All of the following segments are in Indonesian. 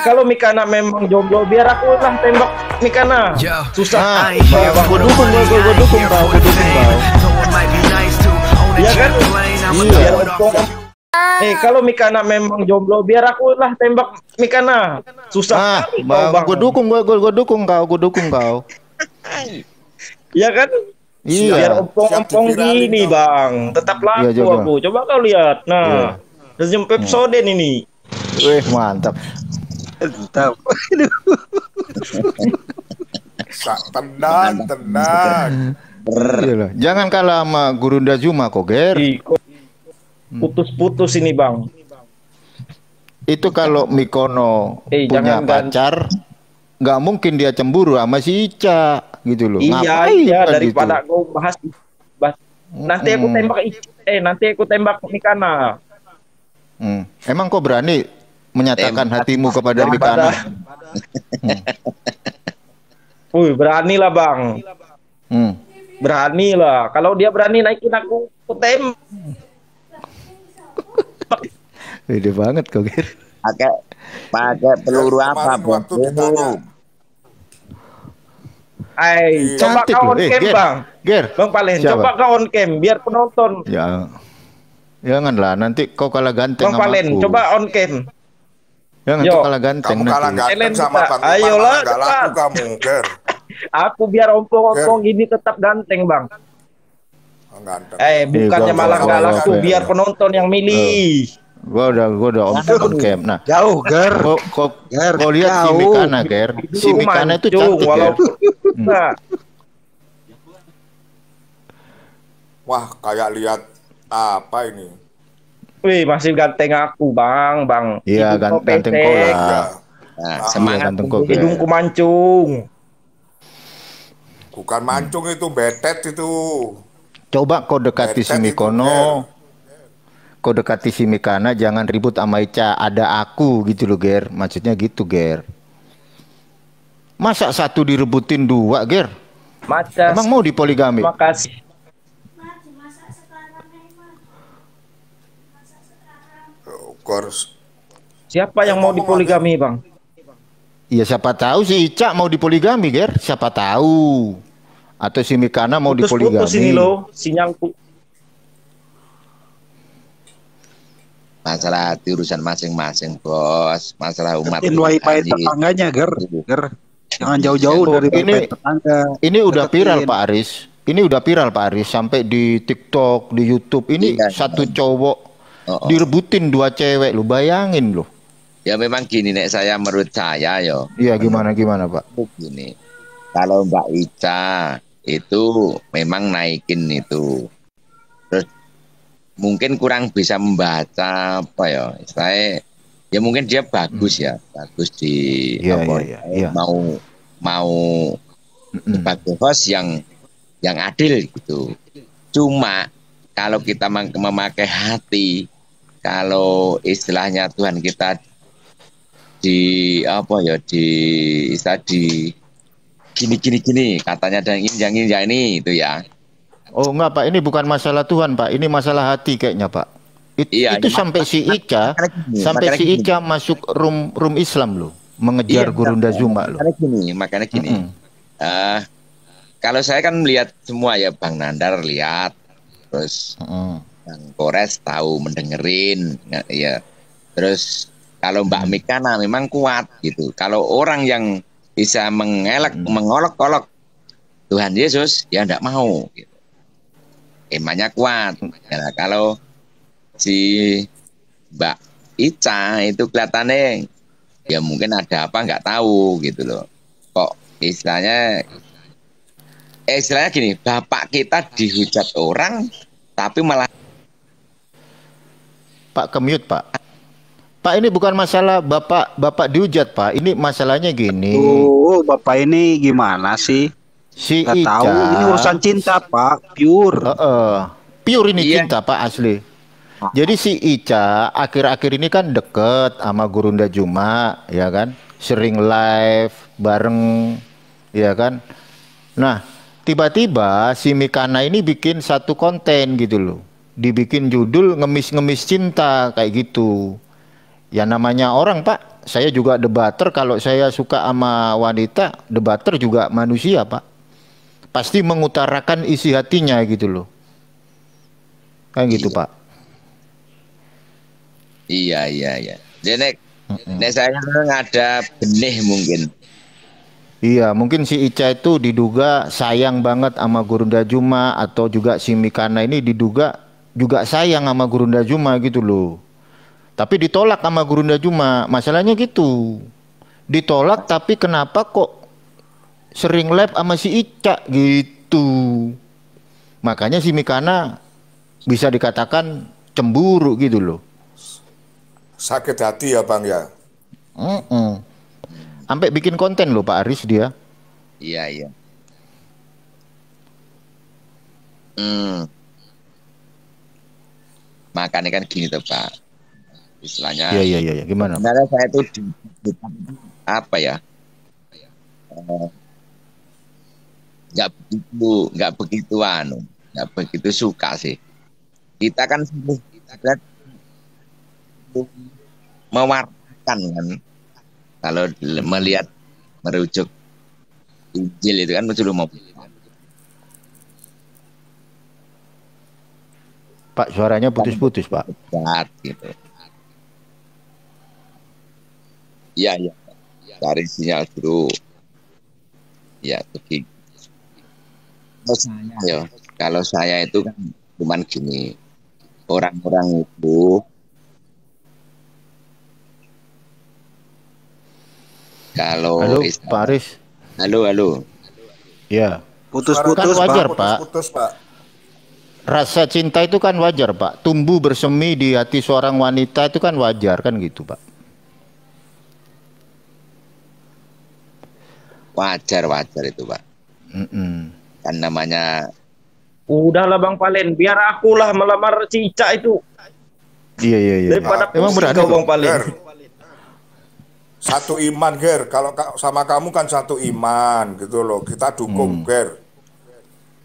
Kalau Mikana memang jomblo, biar aku lah tembak Mikana. Susah. Gue dukung kau. Iya kan? Iya. Kalau Mikana memang jomblo, biar aku lah tembak Mikana. Susah. Gue dukung kau. Iya kan? Iya. Biar ompong-ompong gini, Bang. Tetap laku aku. Coba kau lihat. Nah, senyum Pepsodent ini. Wih, mantap. Tenang. Jangan kalah sama Gurunda Zuma kok, Ger. Putus-putus ini, Bang. Itu kalau Mikono punya pacar, nggak mungkin dia cemburu sama si Ica gitu loh. Iya, daripada gitu. Kau bahas. Nanti aku tembak nanti aku tembak Mikana. Emang kau berani menyatakan hatimu kepada Mikana? Berani lah, Bang. Berani lah. Kalau dia berani naikin aku tembak. Beda banget kok, Ger. Pakai peluru apa, Bang? Coba kau on cam, Bang. Ger. Bang Palen, coba kau on cam biar penonton. Ya. Janganlah, nanti kau kalah ganteng Bang Palen, coba on cam. Jangan kalah ganteng. Kamu kalah ganteng sama Bang. Ayolah, laku kamu, Ger. Aku biar ompong-ompong gini tetap ganteng, Bang. Ganteng. Bukannya malah gak laku, biar penonton yang milih. Gua udah on cam. Nah, jauh, Ger. Kau lihat si Mikana, Ger. Si Mikana itu cantik, Ger. Wah, kayak lihat apa ini? Masih ganteng aku, Bang. Iya, ganteng kau lah. Semangat ganteng kau. Hidungku mancung. Bukan mancung itu, betet itu. Coba kau dekati si Mikono. Kau dekati si Mikana, jangan ribut sama Ica. Ada aku gitu loh, Ger. Maksudnya gitu, Ger. Masa satu direbutin dua, Ger? Emang mau dipoligami? Makasih. Siapa yang mau dipoligami, Bang? Iya, siapa tahu si Ica mau dipoligami, Ger. Siapa tahu. Atau si Mikana mau dipoligami. Putus ini loh, sinyalku. Masalah urusan masing-masing, Bos. Masalah umat. Wifi tetangganya, Ger. Jangan jauh-jauh dari wifi tetangga. Ini udah viral, Pak Aris. Ini udah viral, Pak Aris. Sampai di TikTok, di YouTube. Ini satu cowok direbutin dua cewek, lu bayangin loh. Ya memang gini, nek saya menurut saya yo. Iya, gimana Pak? Gini. Kalau Mbak Ica itu memang naikin itu. Terus mungkin kurang bisa membaca apa ya. Saya ya mungkin dia bagus ya, bagus di mau sebagai host yang adil gitu. Cuma kalau kita memakai hati, kalau istilahnya Tuhan kita di gini katanya dan ini itu ya. Oh enggak, Pak, ini bukan masalah Tuhan, Pak, ini masalah hati kayaknya, Pak. Itu sampai si Ica masuk room Islam loh, mengejar Gurunda Zuma loh. Makanya gini. Kalau saya kan melihat semua ya, Bang Nandar lihat, terus Bang Kores tahu mendengerin ya. Terus kalau Mbak Mikana memang kuat gitu. Kalau orang yang bisa mengolok-olok Tuhan Yesus ya enggak mau gitu. Imannya kuat. Ya, kalau si Mbak Ica itu kelihatannya ya mungkin ada apa nggak tahu gitu loh. Kok istilahnya gini, bapak kita dihujat orang tapi malah Pak kemute, Pak. Pak, ini bukan masalah bapak dihujat, Pak. Ini masalahnya gini. Bapak ini gimana sih? Si Ica tahu, ini urusan cinta, Pak. Pure. Pure ini cinta, Pak, asli. Jadi si Ica akhir-akhir ini kan deket sama Gurunda Zuma, ya kan? Sering live bareng, ya kan? Nah, tiba-tiba si Mikana ini bikin satu konten gitu loh. Dibikin judul ngemis-ngemis cinta kayak gitu. Ya namanya orang, Pak, saya juga debater. Kalau saya suka sama wanita, debater juga manusia, Pak. Pasti mengutarakan isi hatinya gitu loh. Kan gitu, Iya. Pak. Iya. Jadi nek saya ada benih mungkin. Iya, mungkin si Ica itu diduga sayang banget sama Gurunda Juma, atau juga si Mikana ini diduga juga sayang sama Gurunda Juma gitu loh. Tapi ditolak sama Gurunda Juma. Masalahnya gitu. Ditolak tapi kenapa kok sering lab sama si Ica gitu. Makanya si Mikana bisa dikatakan cemburu gitu loh. Sakit hati ya Bang ya. Sampai bikin konten loh Pak Aris dia. Iya. Makanya kan gini tuh Pak. Istilahnya. Iya. Gimana? Sebenarnya saya tuh apa ya? Nggak begitu suka sih. Kita kan mewartakan kan. Kalau melihat merujuk Injil itu kan sudah mau. Pak, suaranya putus-putus, Pak. Gitu. Iya. Cari sinyal dulu. Ya, begitu. Kalau saya itu kan cuman gini. Orang-orang itu kalau halo, Pak Aris. Halo. Ya. Putus-putus, kan wajar, Pak. Putus, Pak. Rasa cinta itu kan wajar, Pak. Tumbuh bersemi di hati seorang wanita itu kan wajar, kan gitu, Pak. Wajar itu, Pak. Kan namanya. Udahlah Bang Palen, biar akulah melamar si Ica itu. Iya. Daripada Emang berani kau Bang Palen. Satu iman Ger, kalau sama kamu kan satu iman gitu loh, kita dukung Ger.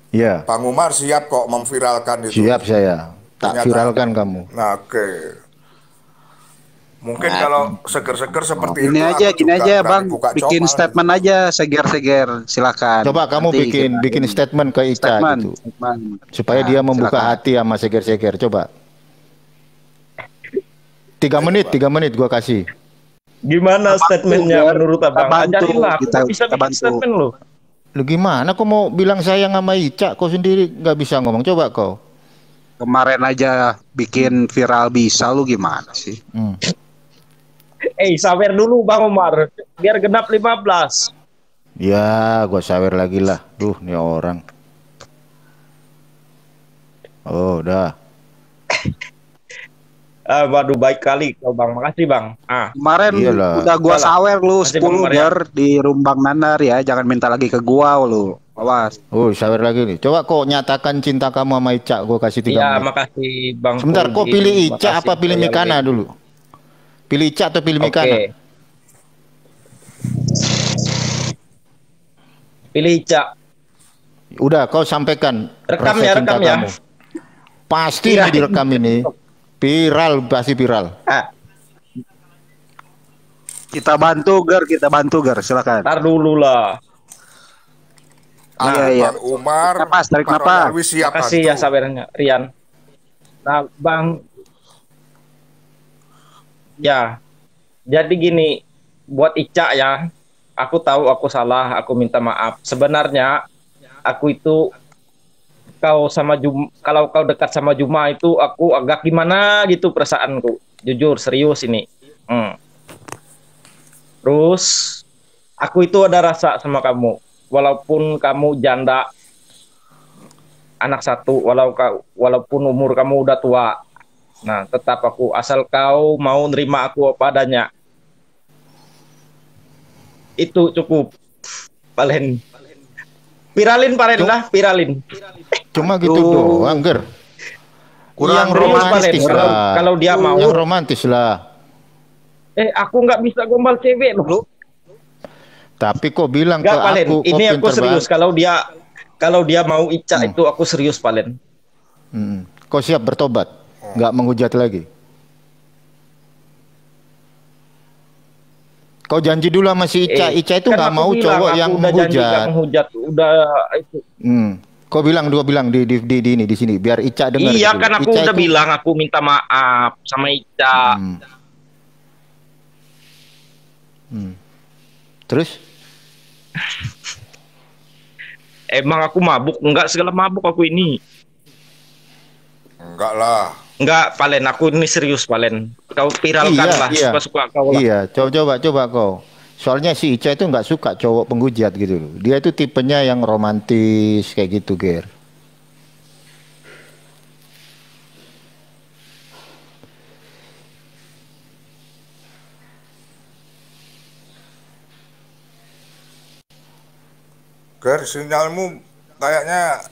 Iya. Bang Umar siap kok memviralkan itu. Siap saya, tak viralkan kamu. Nah, oke. Mungkin kalau seger-seger seperti ini itu aja, gini aja Bang, bikin comal. statement aja, seger-seger, silakan. Coba kamu bikin statement ke Ica gitu, supaya dia membuka hati sama seger-seger. Coba 3 menit gua kasih. Gimana statementnya menurut Abang? Ajarinlah, aku kita bisa bikin bantu. statement loh. Lu gimana? Kau mau bilang sayang sama Ica, kau sendiri nggak bisa ngomong. Coba kau. Kemarin aja bikin viral bisa, lu gimana sih? Sawer dulu Bang Umar, biar genap 15. Ya, gua sawer lagi lah. Duh, nih orang. Oh, udah. Waduh, baik kali kau Bang, makasih Bang. Kemarin Iyalah. udah gua sawer lu Makasih, 10 Bang Ger di Rumbang Nandar ya, jangan minta lagi ke gua lu. Awas. Oh, sawer lagi nih. Coba kau nyatakan cinta kamu sama Ica, gua kasih 3 Iya, menit. makasih Bang. Sebentar, kau Fulgi. pilih Ica Makasih apa pilih kau yang Mikana ini. dulu? Pilih Ica atau pilih Mikana? Oke. Pilih Ica. Udah, kau sampaikan Rekam rasa ya, cinta rekam ya. kamu. Pasti Iya. ini direkam ini. Viral, pasti viral. Kita bantu Ger, silakan. Ntar dulu lah. Iya. Bang Umar, Tarik Pak napas. Ronalwi siap Makasih ya bantu. sabarnya, Rian. Nah, Bang. Ya. Jadi gini, buat Ica ya. Aku tahu aku salah, aku minta maaf. Sebenarnya aku itu kalau kau dekat sama Juma itu aku agak gimana gitu perasaanku. Jujur, serius ini. Terus aku itu ada rasa sama kamu. Walaupun kamu janda anak satu, walaupun umur kamu udah tua. Nah, tetap aku asal kau mau nerima aku apa adanya. Itu cukup. Palen. Viralin lah, viralin. Cuma gitu doang, Ger. Kurang Yang Serius, romantis Palen. lah. Kalau dia mau. Yang romantis lah. Aku nggak bisa gombal cewek loh. Tapi kok bilang Nggak, ke Palen. aku, Ini kok aku pinter serius. banget. Kalau dia mau Ica itu aku serius, Palen. Kau siap bertobat? Nggak menghujat lagi? Kau janji dulu sama si Ica. Ica itu kan nggak aku mau bilang, cowok aku yang udah janji nggak menghujat. menghujat, udah itu. Kau bilang di sini biar Ica dengar. Iya gitu. kan aku Ica udah itu, bilang aku minta maaf sama Ica. Terus? Emang aku mabuk? Enggak segala mabuk aku ini. Enggak lah. Enggak, Palen, aku ini serius, Palen. Kau viralkan lah, suka-suka kau lah. Iya, coba kau. Soalnya si Ica itu nggak suka cowok penghujat gitu loh. Dia itu tipenya yang romantis kayak gitu, Ger. Ger, sinyalmu kayaknya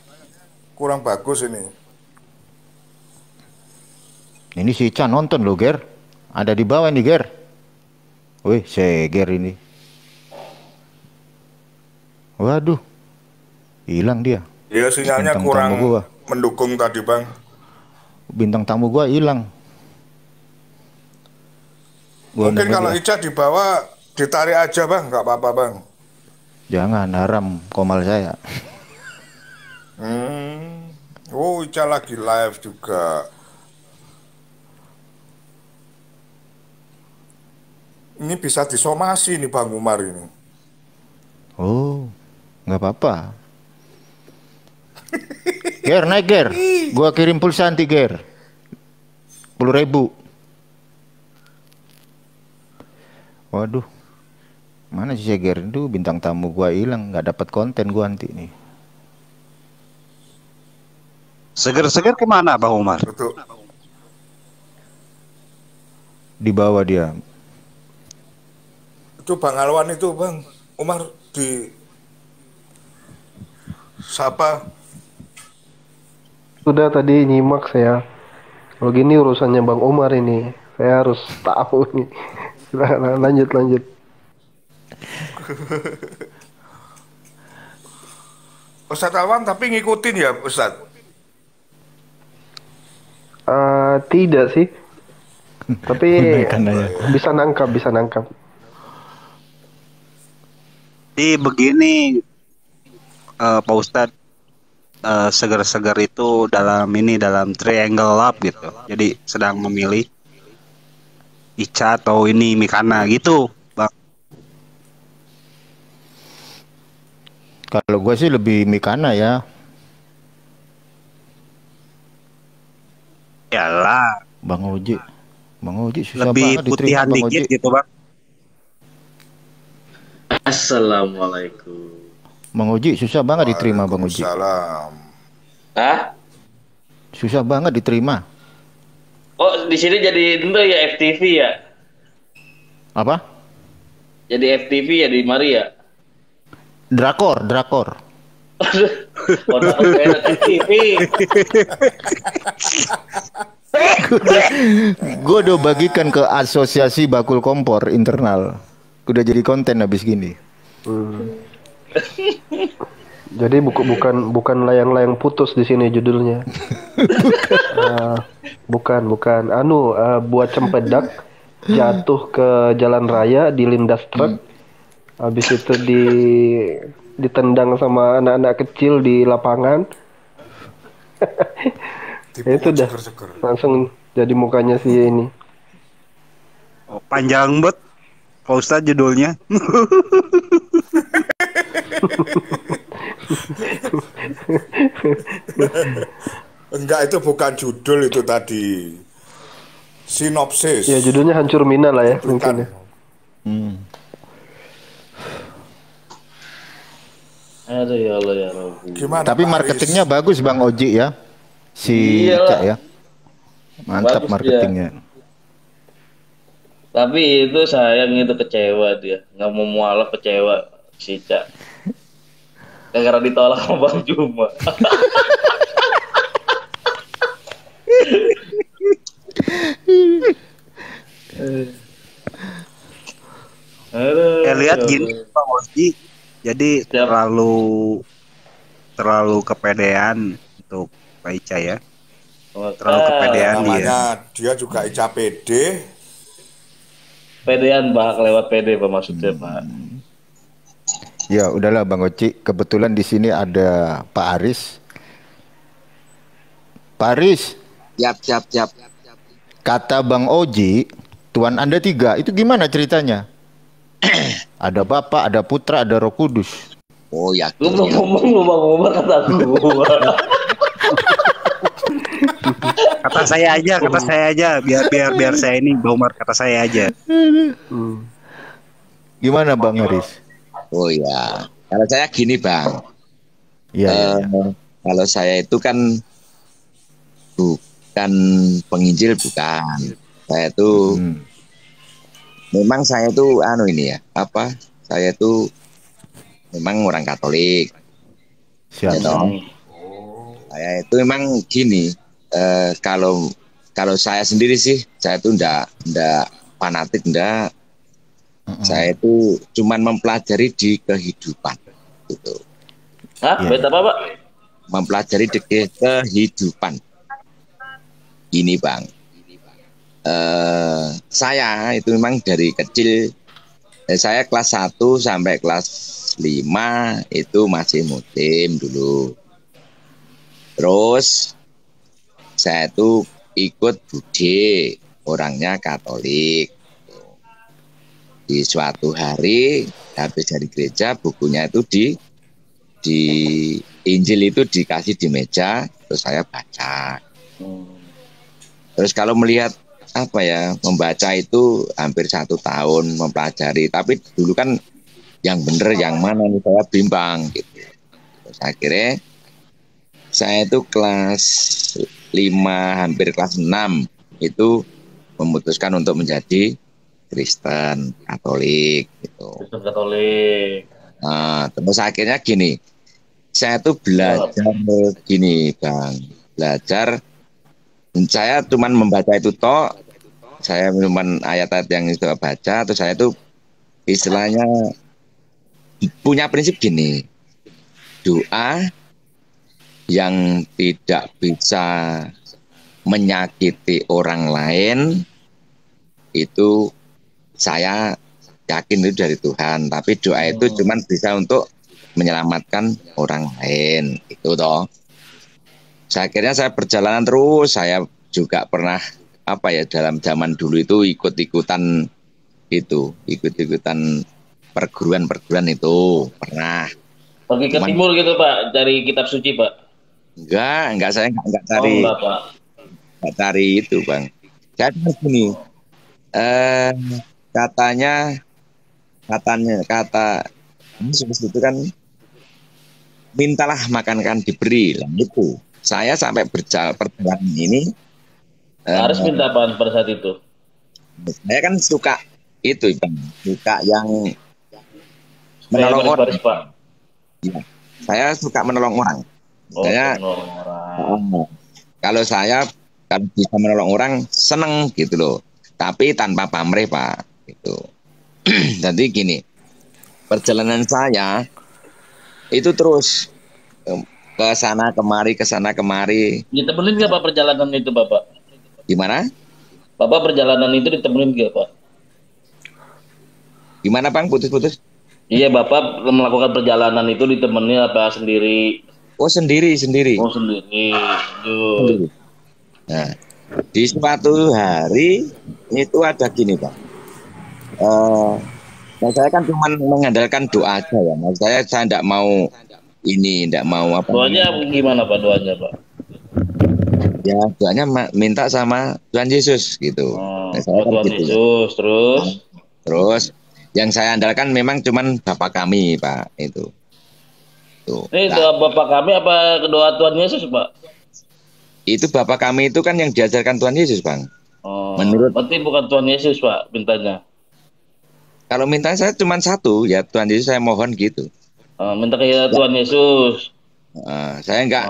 kurang bagus ini. Ini si Ica nonton loh, Ger. Ada di bawah nih, Ger. Wih, Ger ini. Waduh. Hilang dia. Iya, sinyalnya Bintang kurang tamu gua. mendukung tadi, Bang. Bintang tamu gua hilang. Mungkin kalau Ica dibawa ditarik aja, Bang, nggak apa-apa, Bang. Jangan, haram komal saya. Oh, Ica lagi live juga. Ini bisa disomasi nih Bang Umar ini. Oh, nggak apa-apa. Ger, naik Ger. Gua kirim pulsa anti Ger. 10.000. Waduh. Mana sih Ger itu bintang tamu gua hilang, nggak dapat konten gua nanti nih. Seger-seger kemana Bang Umar? Betul. Di bawah dia. Itu Bang Alwan itu Bang Umar di siapa? Sudah tadi nyimak saya. Kalau gini urusannya Bang Umar ini, saya harus tahu nih. Lanjut. Ustadz Alwan tapi ngikutin ya Ustadz? Tidak sih. Tapi bisa nangkap. Jadi begini Pak Ustadz, seger-seger itu dalam triangle love gitu. Jadi sedang memilih Ica atau ini Mikana gitu, Bang. Kalau gue sih lebih Mikana ya. Yalah. Bang Oji susah Lebih banget putihan diterima Bang dikit Oji. gitu, Bang. Assalamualaikum. Bang Oji susah banget diterima Bang Oji. Waalaikumsalam. Hah? Susah banget diterima. Oh, di sini jadi tentu ya FTV ya? Apa? Jadi FTV ya di Mari ya? Drakor. Oh, FTV. Gue udah bagikan ke asosiasi bakul kompor internal. Udah jadi konten habis gini. Jadi bukan layang-layang putus di sini judulnya. Bukan. Buat cempedak jatuh ke jalan raya dilindas truk. Habis itu ditendang sama anak-anak kecil di lapangan. Itu dah langsung jadi mukanya si ini. Oh, panjang banget Pak Ustadz judulnya. Enggak, itu bukan judul itu tadi. Sinopsis. Ya judulnya Hancur Mina lah ya mungkin ya. Aduh ya Allah ya Rabbi. Gimana Tapi Pak marketingnya Aris? bagus Bang Oji ya. Si Iyalah. Ica ya. Mantap Bagus marketingnya. Tapi itu sayang itu kecewa dia. Nggak mau mualaf kecewa si Cak. Gara-gara ditolak sama Bang Juma. Saya lihat gini Pak Oji, jadi terlalu kepedean untuk Pak Ica ya. Terlalu kepedean dia. Namanya dia juga Ica PD. pedean Pak, lewat pede Pak maksudnya Pak. Ya udahlah Bang Oci, kebetulan di sini ada Pak Aris. Pak Aris, Siap. kata Bang Oji, Tuhan Anda 3, itu gimana ceritanya? Ada Bapak, ada Putra, ada Roh Kudus. Oh ya. Lu mau ngomong lu Bang Omar kata gua. Kata saya aja, biar saya ini Bang Omar, kata saya aja. Gimana Bang Aris? Oh ya. Kalau saya gini Bang. Iya. Kalau saya itu kan bukan penginjil, bukan. Saya itu memang saya itu saya itu memang orang Katolik. Siap. Saya itu memang gini, kalau saya sendiri sih, saya itu ndak fanatik, ndak. Saya itu cuman mempelajari di kehidupan gitu. Hah? Beta apa Pak? Mempelajari di kehidupan. Ini Bang, saya itu memang dari kecil, saya kelas 1 sampai kelas 5 itu masih muslim dulu. Terus saya itu ikut bude, orangnya Katolik. Di suatu hari habis dari gereja, bukunya itu di Injil itu dikasih di meja, terus saya baca. Terus kalau melihat membaca itu hampir 1 tahun mempelajari, tapi dulu kan yang bener yang mana nih saya bimbang gitu. Terus akhirnya saya itu kelas 5 hampir kelas 6 itu memutuskan untuk menjadi Kristen Katolik gitu. Kristen Katolik. Nah, terus akhirnya gini, saya tuh belajar gini Bang, saya cuman membaca itu toh, saya cuman ayat-ayat yang saya baca, terus saya tuh istilahnya punya prinsip gini, doa yang tidak bisa menyakiti orang lain itu saya yakin itu dari Tuhan, tapi doa itu cuman bisa untuk menyelamatkan orang lain, itu toh. Akhirnya saya perjalanan terus, saya juga pernah dalam zaman dulu itu ikut-ikutan perguruan itu pernah. Pergi ke timur gitu Pak, cari kitab suci Pak? Enggak, saya enggak cari. Enggak Pak. Enggak cari itu Bang. Saya cuma gini, kata Yesus itu kan mintalah makan kan diberi lah itu. Saya sampai perjalanan ini harus minta apaan pada saat itu? Saya kan suka itu Bang, suka yang menolong orang. Pak. Ya, saya suka menolong orang. Kalau bisa menolong orang seneng gitu loh. Tapi tanpa pamrih Pak gitu. Jadi gini, perjalanan saya itu terus ke sana kemari. Ditemenin nggak Pak perjalanan itu Bapak? Gimana? Bapak perjalanan itu ditemenin nggak Pak? Gimana Bang, putus-putus? Iya Bapak melakukan perjalanan itu ditemenin apa sendiri? Oh sendiri. Oh sendiri. Nah, di suatu hari itu ada gini Pak. Saya kan cuma mengandalkan doa aja ya. Saya tidak mau apa. Doanya gimana Pak doanya Pak? Ya doanya minta sama Tuhan Yesus gitu. Tuhan Yesus terus yang saya andalkan memang cuman Bapa kami Pak itu. Ini doa Bapa kami apa doa Tuhan Yesus Pak? Itu Bapa kami itu kan yang diajarkan Tuhan Yesus Bang. Berarti bukan Tuhan Yesus Pak mintanya. Kalau minta saya cuma satu ya, Tuhan Yesus saya mohon gitu. Minta ke Tuhan Yesus. Saya enggak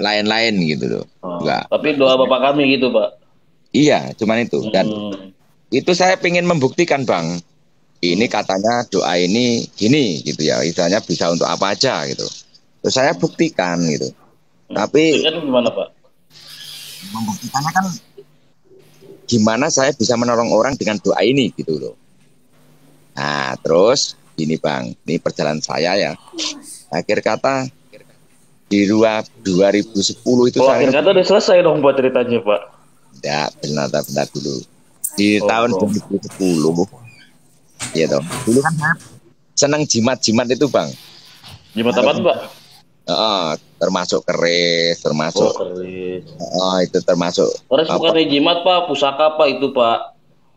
lain-lain gitu loh. Tapi doa Bapa kami gitu Pak. Iya, cuman itu. Dan itu saya pengen membuktikan Bang. Ini katanya doa ini gini gitu ya, istilahnya bisa untuk apa aja gitu. Terus saya buktikan gitu. Tapi kan gimana Pak? Membuktikannya kan gimana saya bisa menolong orang dengan doa ini gitu loh. Nah terus gini Bang, ini perjalanan saya ya. Akhir kata di 2010 itu Kalau saya akhir kata udah selesai dong buat ceritanya Pak. tidak benar dulu. Di tahun 2010 ya toh. Dulu kan saya senang jimat-jimat itu Bang. Jimat apa tuh Pak? Termasuk keris, termasuk keris. Itu termasuk Keris bukannya jimat Pak, pusaka Pak itu Pak.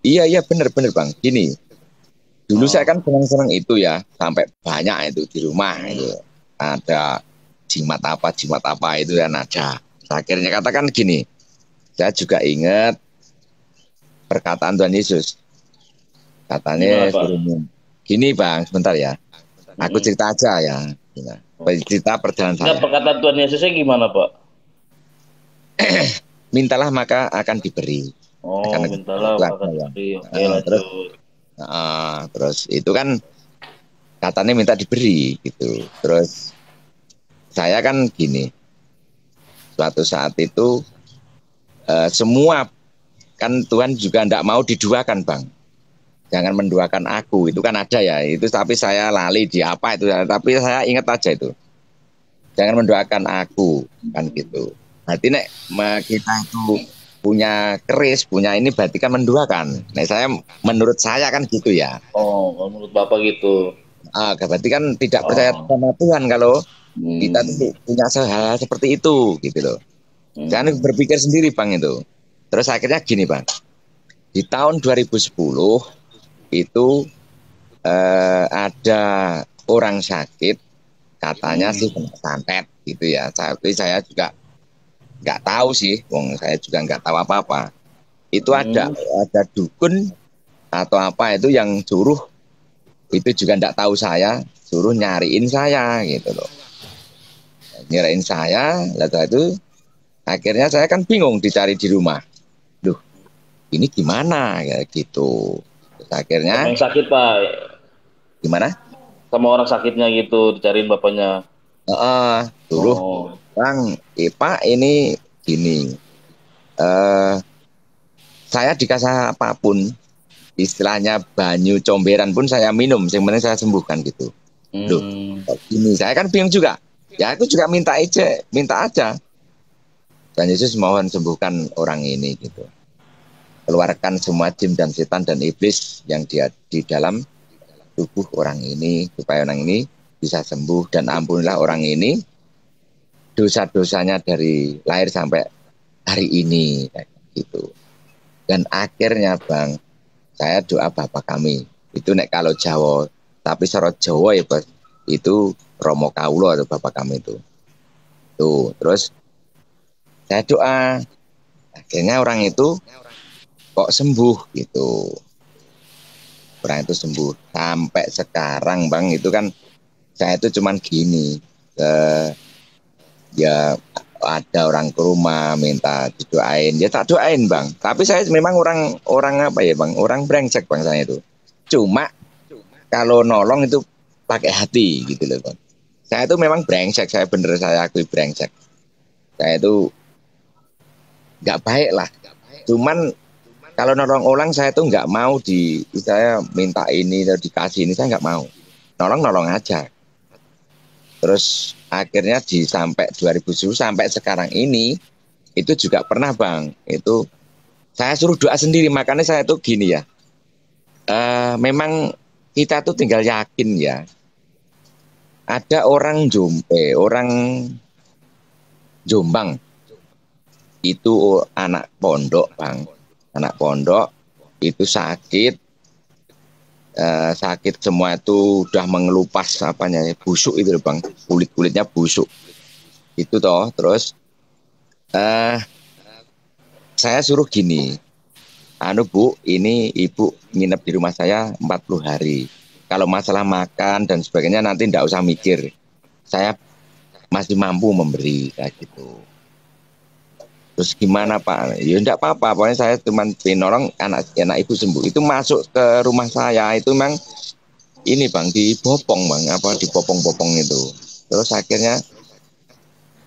Iya bener Bang. Gini, dulu saya kan senang-senang itu ya, sampai banyak itu di rumah itu ada jimat apa itu kan ada. Akhirnya katakan gini, saya juga ingat perkataan Tuhan Yesus. Katanya gini Bang, sebentar ya. Aku cerita aja ya. Cerita perjalanan saya. Perkataan Tuhan Yesusnya gimana Pak? Mintalah maka akan diberi. Mintalah maka diberi. Oke, lanjut. Terus itu kan katanya minta diberi gitu. Terus saya kan gini, suatu saat itu semua kan Tuhan juga tidak mau diduakan Bang. Jangan menduakan aku, itu kan ada ya. Itu tapi saya lali di apa itu, tapi saya ingat aja itu. Jangan mendoakan aku, kan gitu. Berarti nek kita itu punya keris, punya ini berarti kan menduakan. Nek saya menurut saya kan gitu ya. Menurut Bapak gitu. Berarti kan tidak percaya sama Tuhan kalau kita tuh punya hal seperti itu gitu loh. Jangan berpikir sendiri Bang itu. Terus akhirnya gini Bang. Di tahun 2010 itu ada orang sakit katanya sih kena santet gitu ya. Tapi saya juga nggak tahu sih, saya juga nggak tahu apa-apa. Itu ada dukun atau apa itu yang suruh, itu juga nggak tahu saya, suruh nyariin saya gitu loh. Nyariin saya, lalu itu akhirnya saya kan bingung dicari di rumah. Duh, ini gimana ya gitu. Terus akhirnya yang sakit Pak. Gimana? Sama orang sakitnya gitu dicariin bapaknya. Suruh Bang, Pak ini gini, saya dikasih apapun, istilahnya banyu comberan pun saya minum, yang penting saya sembuhkan gitu. Loh, gini, saya kan bingung juga. Ya aku juga minta aja. Dan Yesus mohon sembuhkan orang ini gitu. Keluarkan semua jin dan setan dan iblis yang dia di dalam tubuh orang ini, supaya orang ini bisa sembuh, dan ampunilah orang ini dosa-dosanya dari lahir sampai hari ini gitu. Dan akhirnya Bang, saya doa Bapak kami itu nek kalau Jawa, tapi sorot Jawa ya Bos, itu Romo Kaulo atau Bapak kami itu. Tuh, terus saya doa, akhirnya orang itu kok sembuh gitu. Orang itu sembuh sampai sekarang Bang, itu kan saya itu cuman gini, ya ada orang ke rumah minta didoain, ya tak doain Bang. Tapi saya memang orang apa ya Bang, orang brengsek Bang saya itu. Cuma kalau nolong itu pakai hati gitu loh Bang. Saya itu memang brengsek, saya akui brengsek. Saya itu nggak baik lah. Cuman kalau nolong orang saya tuh nggak mau saya minta ini atau dikasih ini, saya nggak mau. Nolong aja. Terus akhirnya sampai 2010 sampai sekarang ini itu juga pernah Bang, itu saya suruh doa sendiri. Makanya saya tuh gini ya, memang kita tuh tinggal yakin ya, ada orang Jombang itu anak pondok Bang, anak pondok itu sakit semua itu udah mengelupas busuk itu Bang, kulitnya busuk itu toh. Terus saya suruh gini, Bu, ini ibu nginep di rumah saya 40 hari. Kalau masalah makan dan sebagainya nanti ndak usah mikir, saya masih mampu memberi kayak gitu. Terus gimana Pak? Ya enggak apa-apa, pokoknya saya cuma nolong anak ibu sembuh. Itu masuk ke rumah saya itu memang ini Bang, dibopong Bang, dipopong-popong itu. Terus akhirnya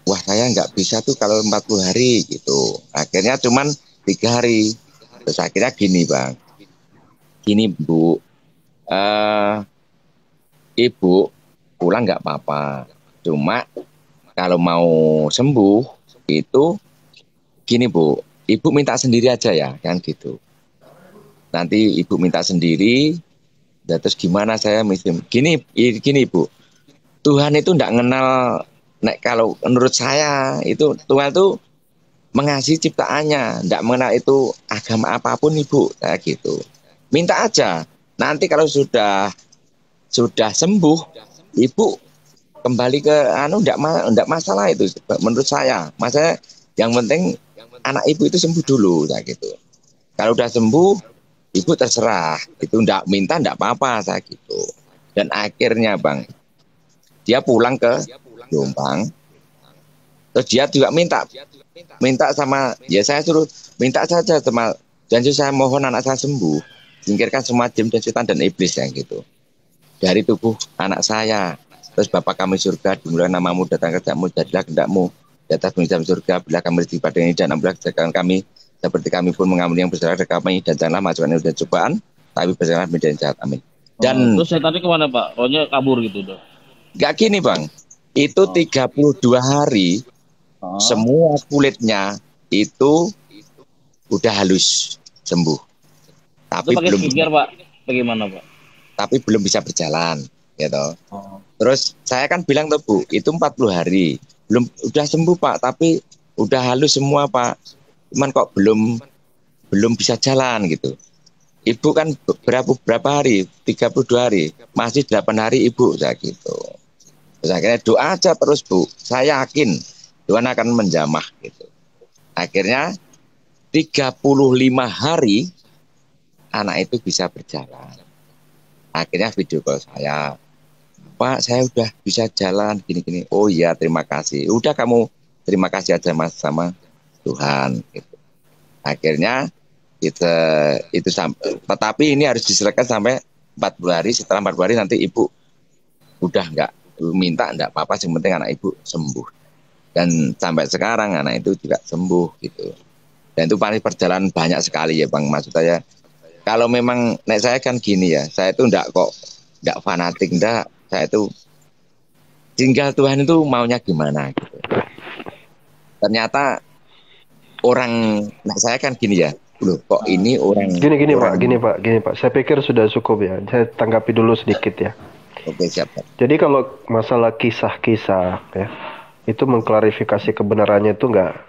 wah saya nggak bisa tuh kalau 40 hari gitu. Akhirnya cuman 3 hari. Terus akhirnya gini Bang, gini Bu, Ibu pulang nggak apa-apa. Cuma kalau mau sembuh itu gini Bu, Ibu minta sendiri aja ya, kan gitu. Nanti Ibu minta sendiri, terus gimana saya mesti gini Bu, Tuhan itu nggak kenal, kalau menurut saya itu Tuhan itu mengasihi ciptaannya, nggak mengenal itu agama apapun Ibu, kayak gitu. Minta aja, nanti kalau sudah sembuh, Ibu kembali ke nggak masalah itu menurut saya. Maksudnya yang penting anak Ibu itu sembuh dulu, kayak gitu. Kalau udah sembuh, Ibu terserah, itu nggak minta nggak apa-apa, saya gitu. Dan akhirnya Bang, dia pulang ke Jombang, terus dia juga minta sama, ya saya suruh minta saja sama, dan saya mohon anak saya sembuh, singkirkan semua jin dan setan dan iblis yang gitu dari tubuh anak saya. Terus Bapa kami surga, dimulai namamu, datang kerjamu, jadilah kehendakmu di atas bumi dan surga. Bila kami rezeki pada ini dan ampunilah kesalahan kami, seperti kami pun mengampuni yang bersalah kepada kami, dan janganlah masukkan dan cobaan, tapi bersalah menjadi jahat. Amin. Dan terus setannya kemana Pak? Rohnya kabur gitu tuh? Gak gini Bang, itu 32 hari semua kulitnya itu udah halus sembuh. Tapi itu pakai belum skincare Pak? Bagaimana Pak? Tapi belum bisa berjalan gitu. Terus saya kan bilang tuh Bu, itu 40 hari. Belum, udah sembuh Pak, tapi udah halus semua Pak. Cuman kok belum bisa jalan gitu. Ibu kan berapa hari? 32 hari. Masih 8 hari Ibu, saya gitu. Terus akhirnya doa aja terus Bu. Saya yakin Tuhan akan menjamah gitu. Akhirnya 35 hari anak itu bisa berjalan. Akhirnya video call saya, Pak saya udah bisa jalan gini-gini. Oh iya terima kasih. Udah kamu terima kasih aja Mas sama Tuhan gitu. Akhirnya itu tetapi ini harus diselesaikan sampai 40 hari. Setelah 40 hari nanti Ibu udah enggak minta enggak apa-apa, yang penting anak Ibu sembuh. Dan sampai sekarang anak itu juga sembuh gitu. Dan itu paling perjalanan banyak sekali ya Bang. Maksud saya kalau memang saya kan gini ya, saya itu enggak fanatik, enggak. Saya itu tinggal Tuhan itu maunya gimana gitu. Ternyata saya kan gini ya, loh kok ini orang Gini Pak. Saya pikir sudah cukup ya. Saya tanggapi dulu sedikit ya. Oke siap. Jadi kalau masalah kisah-kisah ya, itu mengklarifikasi kebenarannya itu nggak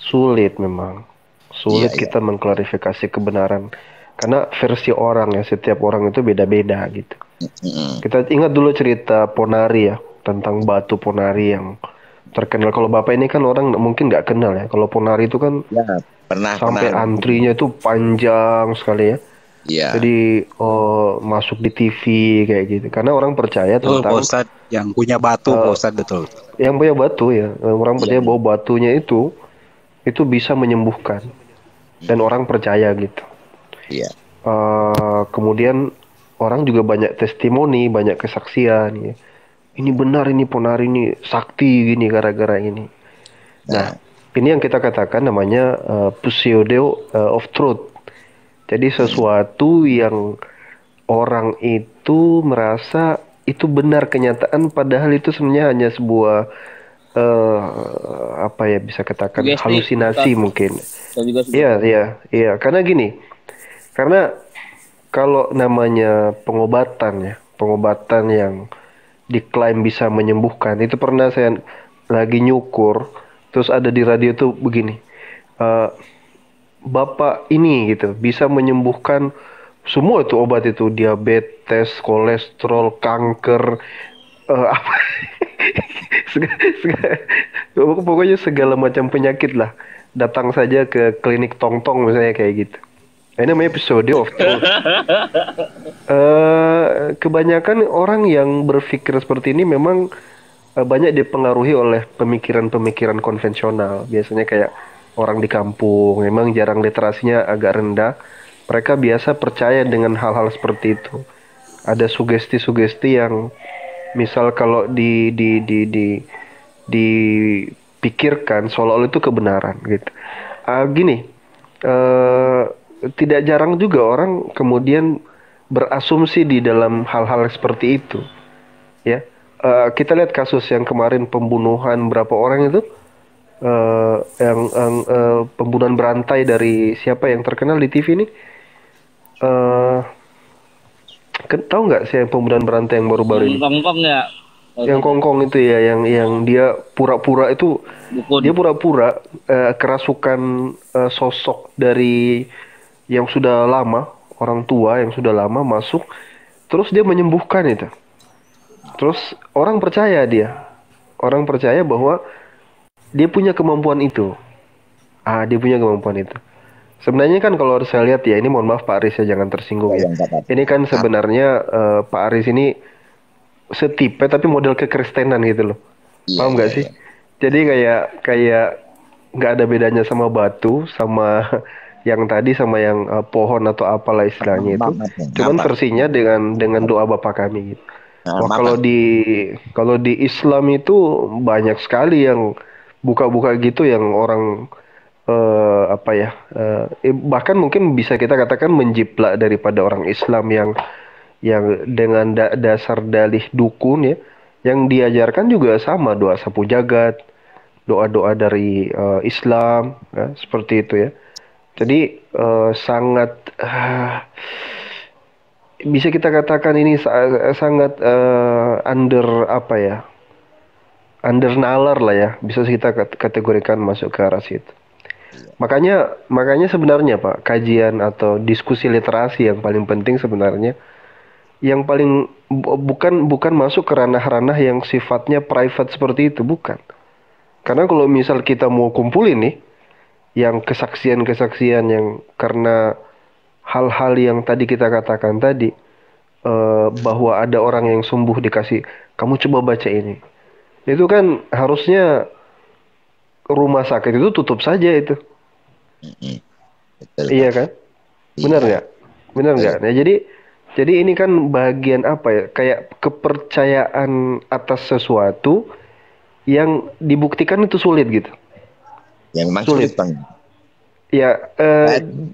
sulit memang. Sulit kita mengklarifikasi kebenaran. Karena versi orang ya, setiap orang itu beda-beda gitu. Kita ingat dulu cerita Ponari ya, tentang batu Ponari yang terkenal. Kalau Bapak ini kan orang mungkin nggak kenal ya. Kalau Ponari itu kan sampai antrinya itu panjang sekali ya. Jadi masuk di TV kayak gitu. Karena orang percaya tentang Ustadz yang punya batu, Ustadz betul. Yang punya batu ya, orang percaya bahwa batunya itu bisa menyembuhkan. Dan orang percaya gitu. Kemudian orang juga banyak testimoni, banyak kesaksian ya. Ini benar, ini Ponari ini sakti gini gara-gara ini. Nah, ini yang kita katakan namanya pseudo of truth. Jadi sesuatu yang orang itu merasa itu benar kenyataan, padahal itu sebenarnya hanya sebuah apa ya bisa katakan halusinasi mungkin. Iya. Karena gini, karena kalau namanya pengobatan yang diklaim bisa menyembuhkan, itu pernah saya lagi nyukur, terus ada di radio tuh begini, Bapak ini gitu bisa menyembuhkan semua itu obat itu, diabetes, kolesterol, kanker, apa pokoknya segala macam penyakit lah, datang saja ke klinik Tongtong misalnya kayak gitu. Ini namanya episode of truth. Kebanyakan orang yang berpikir seperti ini memang banyak dipengaruhi oleh pemikiran-pemikiran konvensional. Biasanya kayak orang di kampung, memang jarang literasinya agak rendah. Mereka biasa percaya dengan hal-hal seperti itu. Ada sugesti-sugesti yang misal kalau dipikirkan seolah-olah itu kebenaran gitu. Gini, tidak jarang juga orang kemudian berasumsi di dalam hal-hal seperti itu, ya. Kita lihat kasus yang kemarin pembunuhan berapa orang itu, yang pembunuhan berantai dari siapa yang terkenal di TV ini, eh tahu nggak sih yang pembunuhan berantai yang baru-baru ini? Kongkong ya. Yang Kongkong itu ya, yang dia pura-pura itu, Dukun. dia pura-pura kerasukan sosok dari yang sudah lama, orang tua yang sudah lama masuk, terus dia menyembuhkan itu. Terus orang percaya bahwa dia punya kemampuan itu. Dia punya kemampuan itu. Sebenarnya kan kalau saya lihat ya, ini mohon maaf Pak Aris ya, jangan tersinggung ya. Ini kan sebenarnya Pak Aris ini setipe tapi model kekristenan gitu loh. Paham nggak sih? Jadi kayak nggak ada bedanya sama batu, sama yang tadi, sama yang pohon atau apalah istilahnya itu. Cuman versinya dengan doa Bapa kami gitu. Wah, kalau di Islam itu banyak sekali yang buka-buka gitu, yang orang bahkan mungkin bisa kita katakan menjiplak daripada orang Islam yang dengan dasar dalih dukun ya, yang diajarkan juga sama, doa sapu jagat, doa-doa dari Islam ya, seperti itu ya. Jadi sangat bisa kita katakan ini sangat under nalar lah ya, bisa kita kategorikan masuk ke arah situ. Makanya sebenarnya Pak, kajian atau diskusi literasi yang paling penting sebenarnya, yang paling bukan masuk ke ranah-ranah yang sifatnya private seperti itu, bukan. Karena kalau misal kita mau kumpulin nih, yang kesaksian-kesaksian yang karena hal-hal yang tadi kita katakan tadi, bahwa ada orang yang sembuh dikasih, kamu coba baca ini. Itu kan harusnya rumah sakit itu tutup saja itu. Betul, Iya kan? Benar nggak? Benar nggak? Nah, jadi ini kan bagian apa ya? Kayak kepercayaan atas sesuatu yang dibuktikan itu sulit gitu. Yang memang sulit Bang. Ya,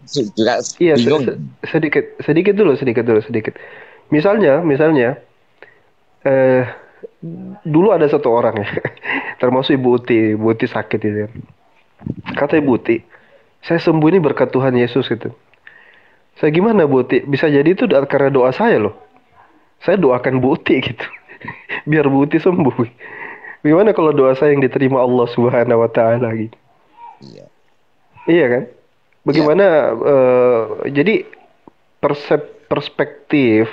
juga iya, bingung. sedikit dulu. Misalnya, dulu ada satu orang ya, termasuk Ibu Uti sakit itu. Kata Ibu Uti, saya sembuh ini berkat Tuhan Yesus gitu. Saya gimana Bu Uti? Bisa jadi itu karena doa saya loh. Saya doakan Bu Uti gitu, biar Bu Uti sembuh. Gimana kalau doa saya yang diterima Allah Subhanahu Wa Taala gitu? Iya kan? Bagaimana? Jadi perspektif,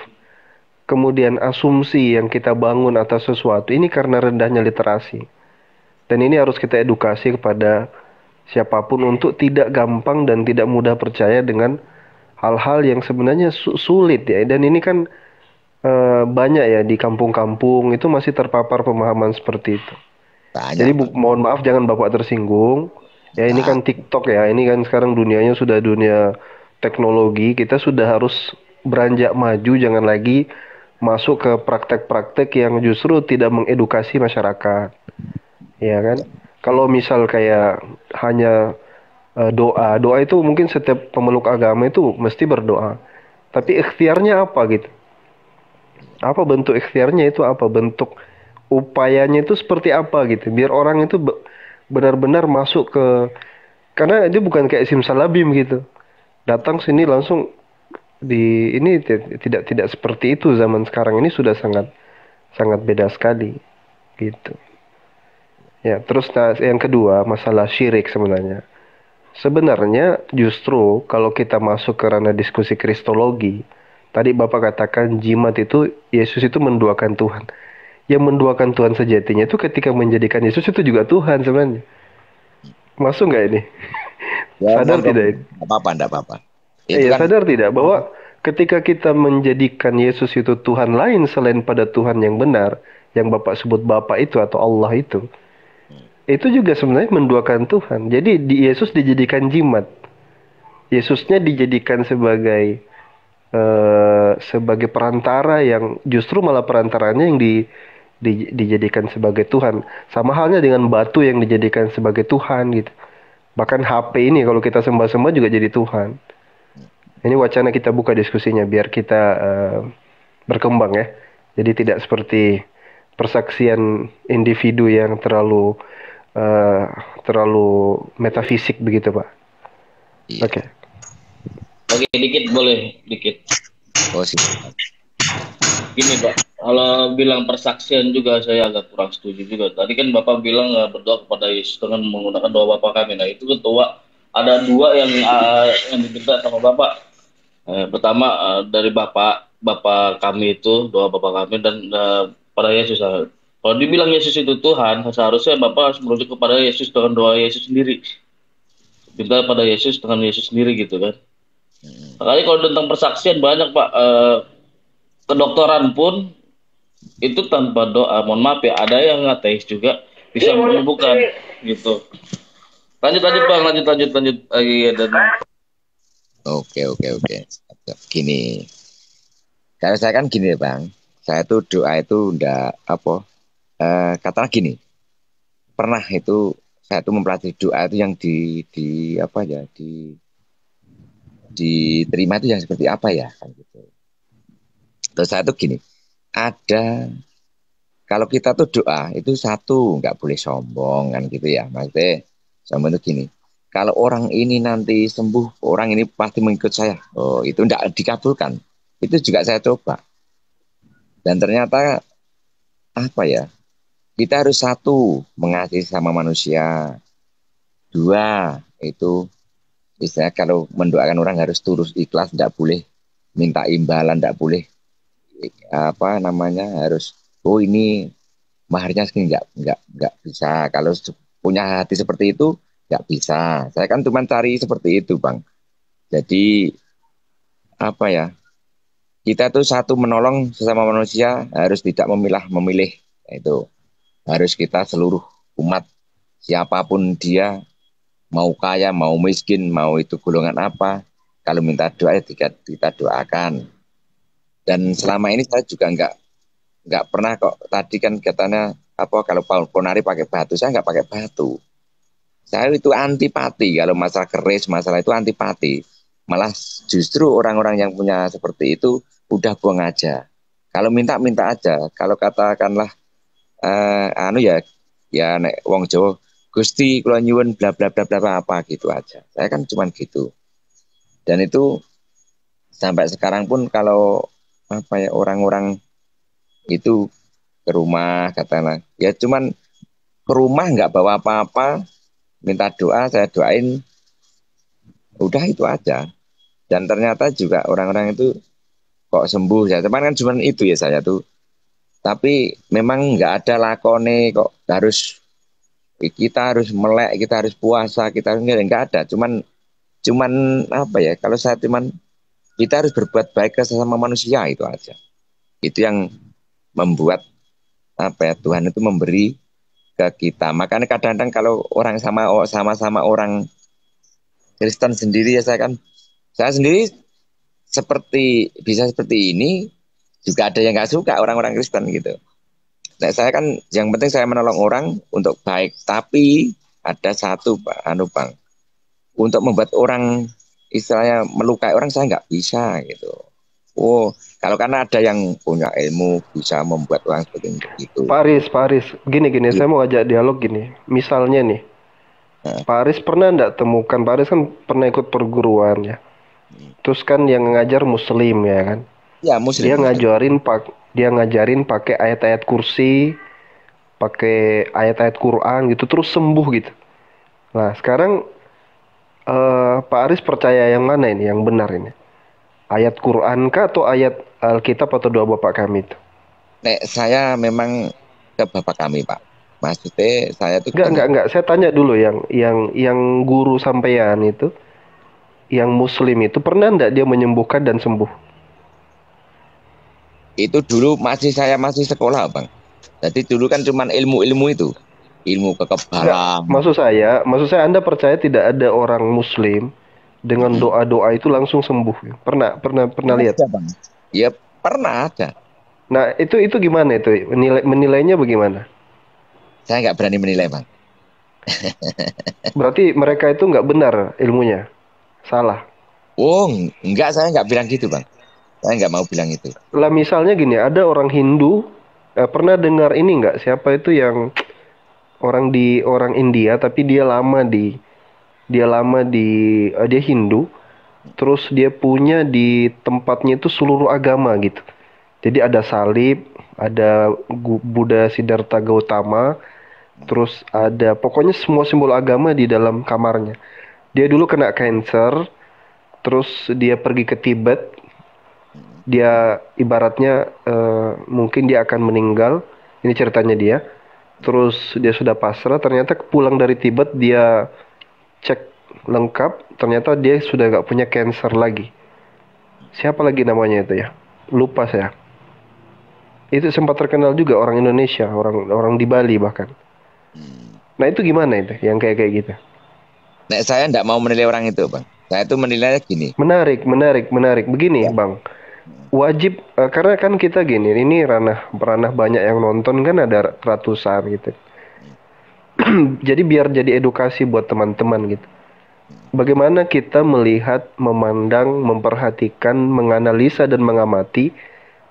kemudian asumsi yang kita bangun atas sesuatu ini karena rendahnya literasi. Dan ini harus kita edukasi kepada siapapun untuk tidak gampang dan tidak mudah percaya dengan hal-hal yang sebenarnya sulit ya. Dan ini kan banyak ya di kampung-kampung itu masih terpapar pemahaman seperti itu. Jadi mohon maaf jangan Bapak tersinggung. Ya ini kan TikTok ya. Ini kan sekarang dunianya sudah dunia teknologi. Kita sudah harus beranjak maju, jangan lagi masuk ke praktek-praktek yang justru tidak mengedukasi masyarakat. Ya kan? Kalau misal kayak hanya doa itu mungkin setiap pemeluk agama itu mesti berdoa. Tapi ikhtiarnya apa gitu? Apa bentuk ikhtiarnya itu, apa bentuk upayanya itu seperti apa gitu? Biar orang itu benar-benar masuk ke, karena itu bukan kayak simsalabim gitu. Datang sini langsung ini tidak seperti itu. Zaman sekarang ini sudah sangat beda sekali gitu. Ya, terus yang kedua masalah syirik sebenarnya. Sebenarnya justru kalau kita masuk ke ranah diskusi kristologi, tadi Bapak katakan jimat itu, Yesus itu menduakan Tuhan. Yang menduakan Tuhan sejatinya itu ketika menjadikan Yesus itu juga Tuhan sebenarnya. Masuk nggak ini? Ya, sadar tidak ini? Enggak apa-apa. Iya, sadar tidak bahwa ketika kita menjadikan Yesus itu Tuhan lain selain pada Tuhan yang benar, yang Bapak sebut Bapa itu atau Allah itu juga sebenarnya menduakan Tuhan. Jadi Yesus dijadikan jimat. Yesusnya dijadikan sebagai perantara, yang justru malah perantaranya yang dijadikan sebagai Tuhan. Sama halnya dengan batu yang dijadikan sebagai Tuhan gitu. Bahkan HP ini kalau kita sembah-sembah juga jadi Tuhan. Ini wacana kita buka diskusinya biar kita berkembang ya. Jadi tidak seperti persaksian individu yang terlalu terlalu metafisik begitu, Pak. Iya. Oke. Oke, dikit boleh, dikit. Oh, sih. Gini Pak, kalau bilang persaksian juga saya agak kurang setuju juga. Tadi kan Bapak bilang berdoa kepada Yesus dengan menggunakan doa Bapa kami. Nah itu ketua ada dua yang diminta sama Bapak. Pertama dari Bapak kami itu doa Bapak kami dan pada Yesus. Kalau dibilang Yesus itu Tuhan, seharusnya Bapak harus merujuk kepada Yesus dengan doa Yesus sendiri. Minta pada Yesus dengan Yesus sendiri gitu kan. Kali kalau tentang persaksian banyak Pak. Kedokteran pun itu tanpa doa, mohon maaf ya, ada yang ateis juga bisa menyembuhkan gitu. Lanjut Bang, lanjut. Iya dan Oke. Gini, kalau saya kan gini Bang, saya tuh doa itu enggak apa, katakanlah gini, pernah itu saya tuh mempelajari doa itu yang di apa ya, diterima itu yang seperti apa ya kan gitu. Terus saya tuh gini, ada kalau kita tuh doa itu satu nggak boleh sombong kan gitu ya, maksudnya sombong itu gini, kalau orang ini nanti sembuh, orang ini pasti mengikut saya, oh itu nggak dikabulkan. Itu juga saya coba dan ternyata apa ya, kita harus satu mengasihi sama manusia, dua itu istilahnya kalau mendoakan orang harus tulus ikhlas, tidak boleh minta imbalan, tidak boleh apa namanya harus oh ini maharnya segini, nggak bisa. Kalau punya hati seperti itu nggak bisa. Saya kan cuma cari seperti itu Bang. Jadi apa ya, kita tuh satu menolong sesama manusia, harus tidak memilih itu, harus kita seluruh umat siapapun dia, mau kaya mau miskin mau itu golongan apa, kalau minta doa ya kita doakan. Dan selama ini saya juga nggak pernah kok, tadi kan katanya apa kalau ponari pakai batu, saya nggak pakai batu. Saya itu antipati kalau masalah keris, masalah itu antipati. Malah justru orang-orang yang punya seperti itu udah buang aja. Kalau minta aja. Kalau katakanlah anu ya nek wong Jawa Gusti kula nyuwun bla bla bla bla apa gitu aja. Saya kan cuman gitu. Dan itu sampai sekarang pun kalau apa ya orang-orang itu ke rumah katakanlah ya cuman ke rumah nggak bawa apa-apa, minta doa saya doain, udah itu aja. Dan ternyata juga orang-orang itu kok sembuh ya, cuman kan cuman itu ya saya tuh. Tapi memang nggak ada lakone kok kita harus melek, kita harus puasa, kita nggak ada. Cuman apa ya, kalau saya cuman kita harus berbuat baik ke sesama manusia, itu aja. Itu yang membuat apa ya, Tuhan itu memberi ke kita. Makanya kadang-kadang kalau orang sama-sama orang Kristen sendiri ya, saya sendiri bisa seperti ini juga ada yang nggak suka orang-orang Kristen gitu. Nah, saya kan yang penting saya menolong orang untuk baik, tapi ada satu Bang, untuk membuat orang istilahnya melukai orang saya nggak bisa gitu. Oh, kalau karena ada yang punya ilmu bisa membuat orang seperti itu. Pak Aris, gini, saya mau ajak dialog gini. Misalnya nih, Pak Aris pernah nggak temukan, Pak Aris kan pernah ikut perguruan ya. Terus kan yang ngajar Muslim ya kan? Ya Muslim. Dia ngajarin pakai ayat-ayat kursi, pakai ayat-ayat Quran gitu, terus sembuh gitu. Nah sekarang Pak Aris percaya yang mana ini, yang benar ini? Ayat Quran kah atau ayat Alkitab atau doa Bapak kami itu? Saya memang ke Bapak kami Pak. Maksudnya saya tuh enggak. Saya tanya dulu yang guru sampean itu, yang Muslim itu pernah enggak dia menyembuhkan dan sembuh? Itu dulu saya masih sekolah Bang. Jadi dulu kan cuman ilmu itu. Ilmu kekebalan. Maksud saya Anda percaya tidak ada orang Muslim dengan doa-doa itu langsung sembuh? Pernah lihat? Bang. Ya pernah ada. Nah itu gimana itu? Menilainya bagaimana? Saya nggak berani menilai Bang. Berarti mereka itu nggak benar ilmunya, salah? Oh, enggak, saya enggak bilang gitu, Bang. Saya enggak mau bilang itu. Lah misalnya gini, ada orang Hindu, pernah dengar ini nggak? Siapa itu yang orang India tapi dia Hindu, terus dia punya di tempatnya itu seluruh agama gitu. Jadi ada salib, ada Buddha Siddhartha Gautama, terus ada pokoknya semua simbol agama di dalam kamarnya. Dia dulu kena cancer, terus dia pergi ke Tibet. Dia ibaratnya mungkin dia akan meninggal. Ini ceritanya dia. Terus dia sudah pasrah, ternyata pulang dari Tibet dia cek lengkap, ternyata dia sudah gak punya cancer lagi. Siapa lagi namanya itu ya? Lupa saya. Itu sempat terkenal juga orang Indonesia, orang di Bali bahkan. Nah itu gimana itu, yang kayak gitu? Nah, saya enggak mau menilai orang itu, Bang. Saya itu menilainya gini. Menarik. Begini, Ya. Bang. Wajib karena kan kita gini, ini ranah banyak yang nonton kan ada ratusan gitu. Jadi biar jadi edukasi buat teman-teman gitu. Bagaimana kita melihat, memandang, memperhatikan, menganalisa dan mengamati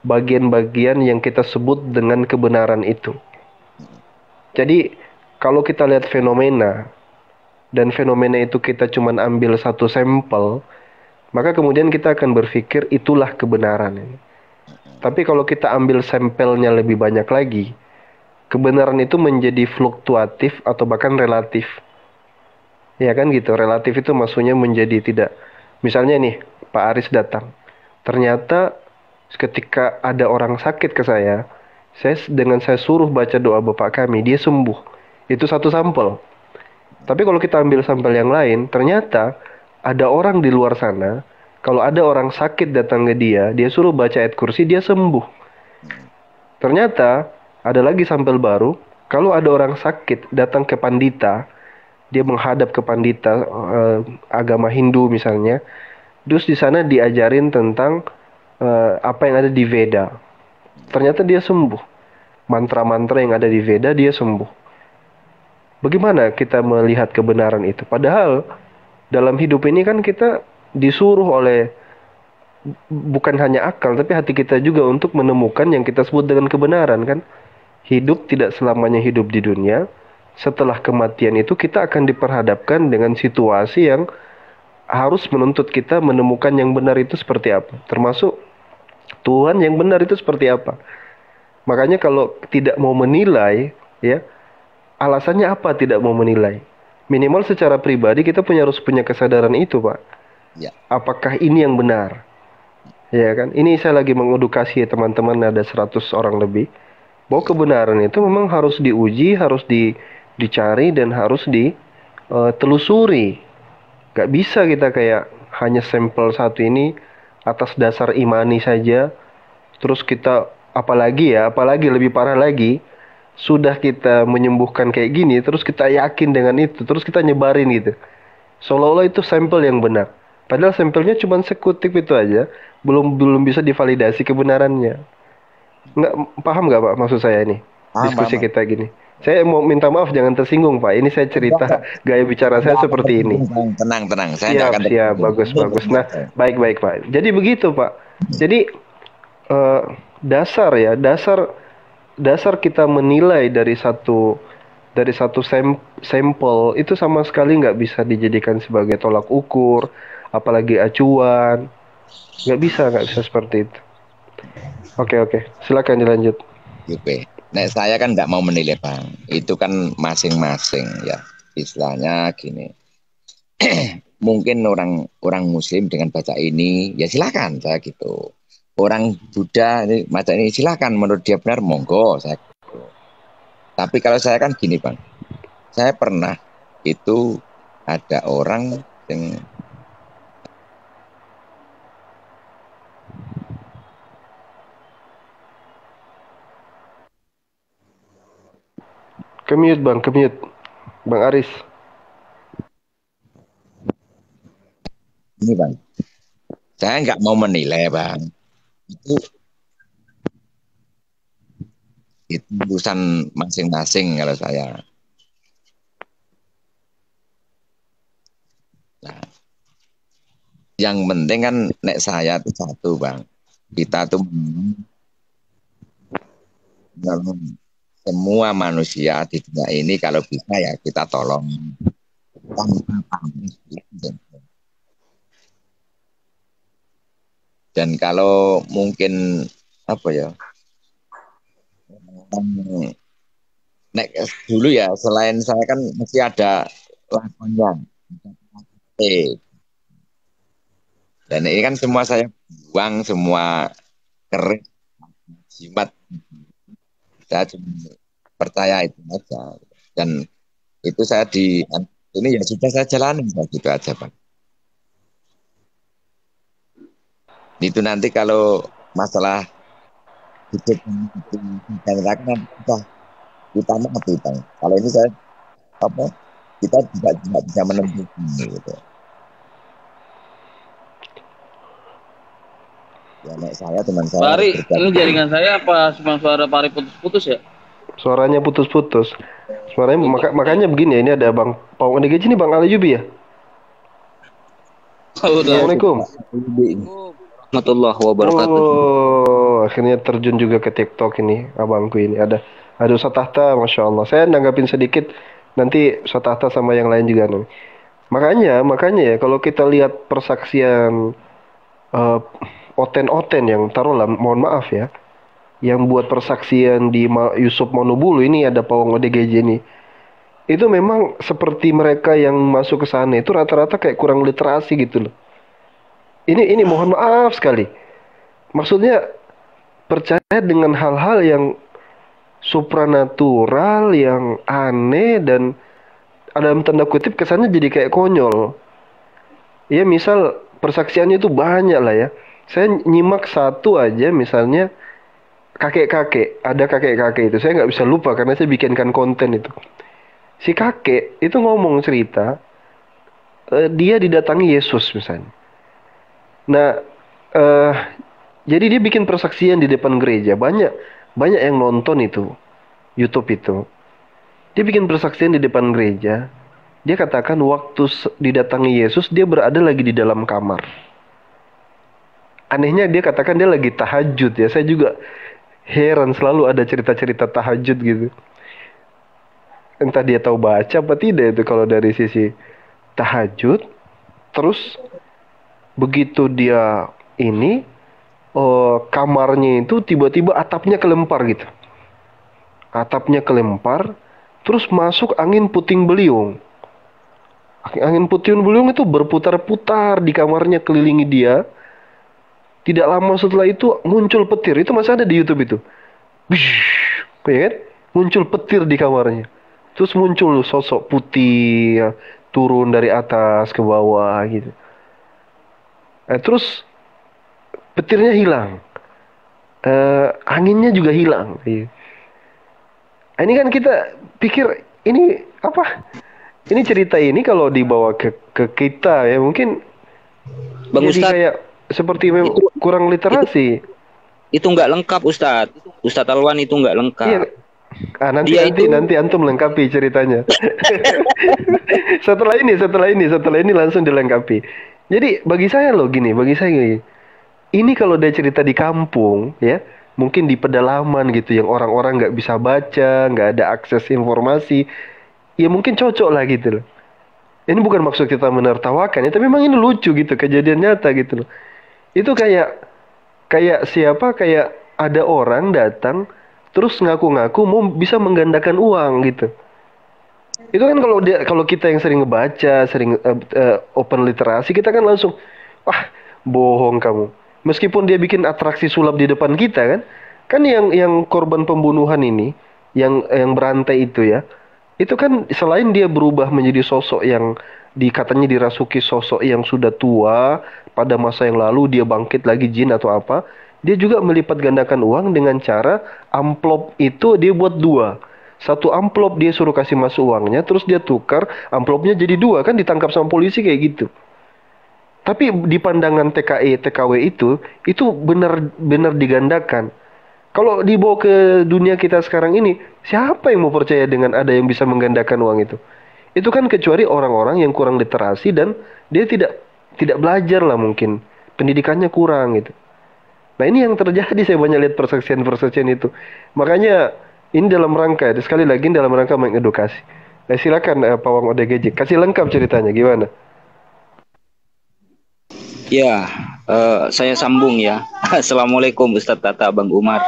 bagian-bagian yang kita sebut dengan kebenaran itu. Jadi kalau kita lihat fenomena dan fenomena itu kita cuma ambil satu sampel, maka kemudian kita akan berpikir itulah kebenaran ini. Tapi kalau kita ambil sampelnya lebih banyak lagi, kebenaran itu menjadi fluktuatif atau bahkan relatif. Ya kan gitu, relatif itu maksudnya menjadi tidak. Misalnya nih, Pak Aris datang. Ternyata ketika ada orang sakit ke saya dengan saya suruh baca doa Bapak kami, dia sembuh. Itu satu sampel. Tapi kalau kita ambil sampel yang lain, ternyata ada orang di luar sana, kalau ada orang sakit datang ke dia suruh baca ayat kursi, dia sembuh. Ternyata ada lagi sampel baru, kalau ada orang sakit datang ke pandita, dia menghadap ke pandita agama Hindu misalnya, terus di sana diajarin tentang apa yang ada di Veda. Ternyata dia sembuh. Mantra-mantra yang ada di Veda dia sembuh. Bagaimana kita melihat kebenaran itu? Padahal dalam hidup ini kan kita disuruh oleh bukan hanya akal tapi hati kita juga untuk menemukan yang kita sebut dengan kebenaran kan. Hidup tidak selamanya hidup di dunia. Setelah kematian itu kita akan diperhadapkan dengan situasi yang harus menuntut kita menemukan yang benar itu seperti apa. Termasuk Tuhan yang benar itu seperti apa. Makanya kalau tidak mau menilai, ya, alasannya apa tidak mau menilai? Minimal secara pribadi kita harus punya kesadaran itu, Pak. Ya. Apakah ini yang benar? Ya kan? Ini saya lagi mengedukasi teman-teman, ada 100 orang lebih. Bahwa kebenaran itu memang harus diuji, harus dicari dan harus ditelusuri. Gak bisa kita kayak hanya sampel satu ini atas dasar imani saja. Terus kita apalagi lebih parah lagi, sudah kita menyembuhkan kayak gini, terus kita yakin dengan itu, terus kita nyebarin gitu. Seolah-olah itu sampel yang benar. Padahal sampelnya cuma sekutip itu aja, belum bisa divalidasi kebenarannya. Nggak paham nggak Pak maksud saya ini? Diskusi kita gini. Saya mau minta maaf jangan tersinggung Pak. Ini saya cerita gaya bicara saya seperti ini. Tenang. Saya Siap, bagus. Nah, baik Pak. Jadi begitu Pak. Jadi dasar kita menilai dari satu sampel itu sama sekali nggak bisa dijadikan sebagai tolak ukur, apalagi acuan. Nggak bisa seperti itu. Oke. Silakan dilanjut. Oke. Nah, saya kan nggak mau menilai Bang. Itu kan masing-masing ya. Istilahnya gini. Mungkin orang Muslim dengan baca ini, ya silakan saya gitu. Orang Buddha ini baca ini silakan. Menurut dia benar, monggo saya gitu. Tapi kalau saya kan gini Bang. Saya pernah itu ada orang yang Kemute Bang Aris. ini Bang, saya nggak mau menilai Bang. Itu urusan masing-masing kalau saya. Nah, Yang penting kan nek saya tuh satu bang, kita tuh semua manusia di dunia ini kalau bisa ya kita tolong tanpa pamrih. Dan kalau mungkin apa ya, nek dulu ya selain saya kan mesti ada lakonnya. Dan ini kan semua saya buang, semua keris, jimat. Saya cuma percaya itu aja. Dan itu saya ini ya sudah saya jalani gitu aja Pak. Itu nanti kalau masalah hidup dan rakyat kita mati Bang. Kalau ini saya kita tidak bisa menentukan gitu. Ya, saya teman saya. Pari, ini jaringan saya apa cuma suara Pari putus-putus ya? Suaranya putus-putus. Suaranya makanya begini ya, ini ada Bang Paung DGJ ini Bang Ali Yubi ya. Assalamualaikum. Warahmatullahi wabarakatuh. Oh, akhirnya terjun juga ke TikTok ini abangku ini. Ada Ustaz Tahta, Masya Allah. Saya nanggapin sedikit, nanti Ustaz Tahta sama yang lain juga nih. Makanya ya kalau kita lihat persaksian oten-oten yang taruhlah, mohon maaf ya, yang buat persaksian di Yusuf Monobulu ini ada Pawang ODGJ ini. Itu memang seperti mereka yang masuk ke sana itu rata-rata kayak kurang literasi gitu loh. Ini mohon maaf sekali. Maksudnya percaya dengan hal-hal yang supranatural, yang aneh dan dalam tanda kutip kesannya jadi kayak konyol. Ya misal persaksiannya itu banyak lah ya. Saya nyimak satu aja misalnya kakek-kakek. Ada kakek-kakek itu. Saya nggak bisa lupa karena saya bikinkan konten itu. Si kakek itu ngomong cerita. Dia didatangi Yesus misalnya. Nah, jadi dia bikin persaksian di depan gereja. Banyak yang nonton itu. YouTube itu. Dia bikin persaksian di depan gereja. Dia katakan waktu didatangi Yesus, dia berada lagi di dalam kamar. Anehnya dia katakan dia lagi tahajud ya. Saya juga heran, selalu ada cerita-cerita tahajud gitu. Entah dia tahu baca apa tidak itu kalau dari sisi tahajud. Terus begitu dia ini kamarnya itu tiba-tiba atapnya kelempar gitu. Atapnya kelempar, terus masuk angin puting beliung. Angin puting beliung itu berputar-putar di kamarnya kelilingi dia. Tidak lama setelah itu muncul petir. Itu masih ada di YouTube itu. Bish, ya kan? Muncul petir di kamarnya. Terus muncul sosok putih ya, turun dari atas ke bawah gitu. Terus petirnya hilang. Anginnya juga hilang. Ini kan kita pikir ini apa? Ini cerita ini kalau dibawa ke kita ya mungkin Bang jadi Ustadz, kayak seperti kurang literasi. Itu nggak lengkap Ustadz. Ustadz Alwan itu nggak lengkap. Iya. Nanti antum lengkapi ceritanya. setelah ini langsung dilengkapi. Jadi bagi saya gini. Ini kalau dia cerita di kampung ya, mungkin di pedalaman gitu yang orang-orang nggak bisa baca, nggak ada akses informasi, ya mungkin cocok lah gitu loh. Ini bukan maksud kita menertawakan ya, tapi memang ini lucu gitu, kejadian nyata gitu loh. Itu kayak ada orang datang terus ngaku-ngaku mau bisa menggandakan uang gitu. Itu kan kalau kita yang sering ngebaca, sering open literasi, kita kan langsung wah, bohong kamu. Meskipun dia bikin atraksi sulap di depan kita kan yang korban pembunuhan ini, yang berantai itu ya, itu kan selain dia berubah menjadi sosok yang katanya dirasuki sosok yang sudah tua pada masa yang lalu, dia bangkit lagi jin atau apa, dia juga melipat gandakan uang dengan cara amplop itu dia buat dua. Satu amplop dia suruh kasih masuk uangnya, terus dia tukar amplopnya jadi dua, kan ditangkap sama polisi kayak gitu. Tapi di pandangan TKW itu benar digandakan. Kalau dibawa ke dunia kita sekarang ini, siapa yang mau percaya dengan ada yang bisa menggandakan uang itu? Itu kan kecuali orang-orang yang kurang literasi dan dia tidak tidak belajar lah mungkin. Pendidikannya kurang gitu. Nah ini yang terjadi, saya banyak lihat persaksian-persaksian itu. Makanya ini dalam rangka, sekali lagi ini dalam rangka mengedukasi. Nah, silakan Pak Wang ODGJ, kasih lengkap ceritanya gimana? Ya, saya sambung ya. Assalamualaikum Ustadz Tata, Bang Umar.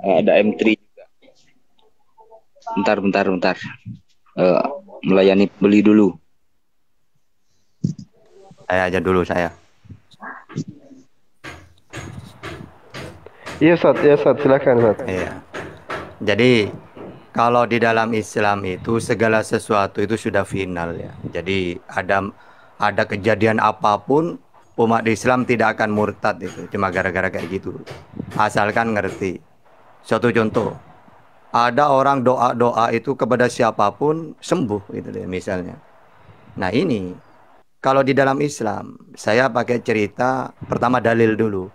Ada M3 juga. Bentar. Melayani beli dulu. Saya aja dulu saya. Iya Sat, silakan Sat. Iya. Jadi kalau di dalam Islam itu segala sesuatu itu sudah final ya. Jadi ada kejadian apapun umat Islam tidak akan murtad itu cuma gara-gara kayak gitu. Asalkan ngerti. Suatu contoh, ada orang doa itu kepada siapapun sembuh gitu deh misalnya. Nah ini kalau di dalam Islam saya pakai cerita pertama dalil dulu.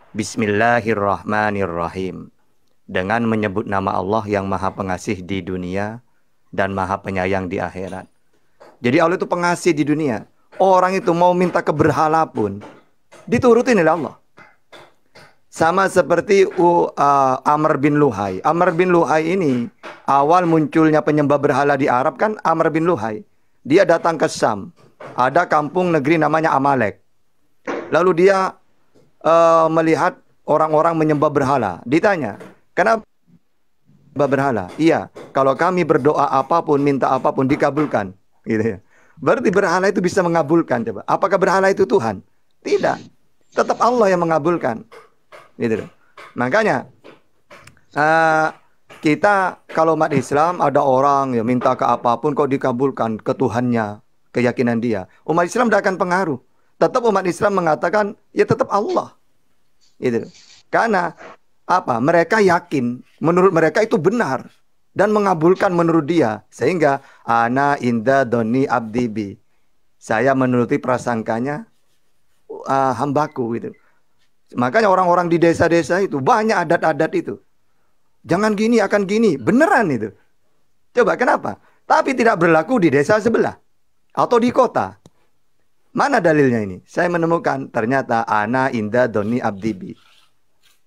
Bismillahirrahmanirrahim. Dengan menyebut nama Allah yang maha pengasih di dunia dan maha penyayang di akhirat. Jadi Allah itu pengasih di dunia. Orang itu mau minta ke berhala pun diturutin oleh Allah. Sama seperti Amr bin Luhai. Amr bin Luhai ini awal munculnya penyembah berhala di Arab kan Amr bin Luhai. Dia datang ke Syam. Ada kampung negeri namanya Amalek. Lalu dia melihat orang-orang menyembah berhala. Ditanya, kenapa berhala? Iya, kalau kami berdoa apapun, minta apapun dikabulkan. Gitu ya. Berarti berhala itu bisa mengabulkan. Coba. Apakah berhala itu Tuhan? Tidak. Tetap Allah yang mengabulkan. Gitu. Makanya kita kalau umat Islam ada orang yang minta ke apapun kok dikabulkan ke Tuhannya, keyakinan dia. Umat Islam tidak akan pengaruh. Tetap umat Islam mengatakan ya tetap Allah. Gitu. Karena apa? Mereka yakin menurut mereka itu benar dan mengabulkan menurut dia, sehingga ana inda doni abdibi. Saya menuruti prasangkanya hambaku gitu. Makanya orang-orang di desa-desa itu banyak adat-adat itu. Jangan gini akan gini, beneran itu. Coba kenapa? Tapi tidak berlaku di desa sebelah atau di kota. Mana dalilnya ini? Saya menemukan ternyata ana inda doni abdibi.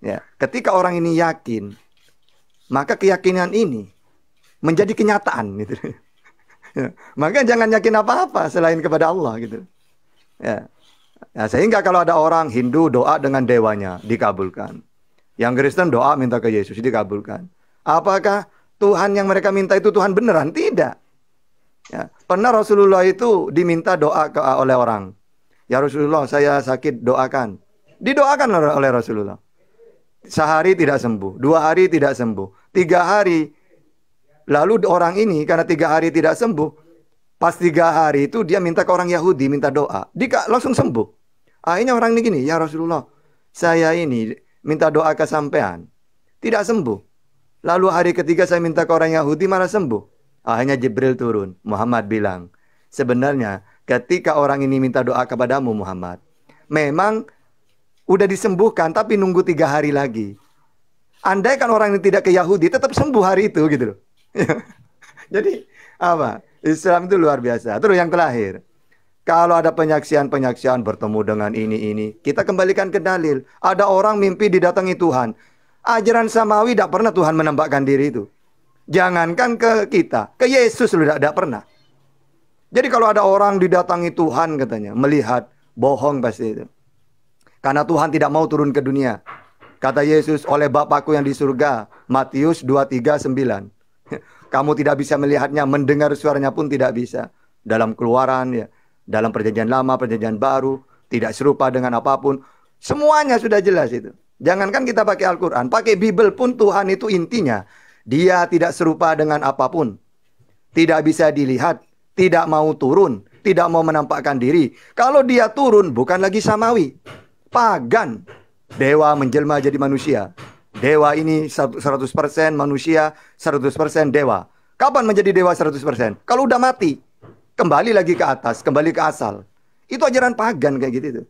Ya, ketika orang ini yakin, maka keyakinan ini menjadi kenyataan gitu. Ya, maka jangan yakin apa-apa selain kepada Allah gitu. Ya. Nah, sehingga kalau ada orang Hindu doa dengan dewanya dikabulkan. Yang Kristen doa minta ke Yesus dikabulkan. Apakah Tuhan yang mereka minta itu Tuhan beneran? Tidak. Ya, pernah Rasulullah itu diminta doa oleh orang. Ya Rasulullah, saya sakit, doakan. Didoakan oleh Rasulullah. Sehari tidak sembuh, 2 hari tidak sembuh, 3 hari. Lalu orang ini karena 3 hari tidak sembuh, pas 3 hari itu dia minta ke orang Yahudi, minta doa. Dia langsung sembuh. Akhirnya orang ini gini, ya Rasulullah, saya ini minta doa ke sampean, tidak sembuh. Lalu hari ketiga saya minta ke orang Yahudi malah sembuh. Akhirnya Jibril turun. Muhammad bilang, sebenarnya ketika orang ini minta doa kepadamu Muhammad, memang udah disembuhkan tapi nunggu 3 hari lagi. Andai kan orang ini tidak ke Yahudi tetap sembuh hari itu gitu loh. Jadi apa? Islam itu luar biasa. Terus yang terakhir, kalau ada penyaksian bertemu dengan ini, kita kembalikan ke dalil. Ada orang mimpi didatangi Tuhan. Ajaran samawi tidak pernah Tuhan menampakkan diri itu. Jangankan ke kita, ke Yesus sudah tidak pernah. Jadi kalau ada orang didatangi Tuhan katanya, melihat, bohong pasti itu. Karena Tuhan tidak mau turun ke dunia. Kata Yesus, oleh Bapakku yang di surga, Matius 23:9. Kamu tidak bisa melihatnya, mendengar suaranya pun tidak bisa. Dalam Keluaran, ya, dalam Perjanjian Lama, Perjanjian Baru, tidak serupa dengan apapun. Semuanya sudah jelas itu. Jangankan kita pakai Al-Quran, pakai Bible pun Tuhan itu intinya. Dia tidak serupa dengan apapun. Tidak bisa dilihat, tidak mau turun, tidak mau menampakkan diri. Kalau dia turun, bukan lagi samawi. Pagan. Dewa menjelma jadi manusia. Dewa ini 100% manusia, 100% dewa. Kapan menjadi dewa 100%? Kalau udah mati. Kembali lagi ke atas, kembali ke asal. Itu ajaran pagan kayak gitu tuh.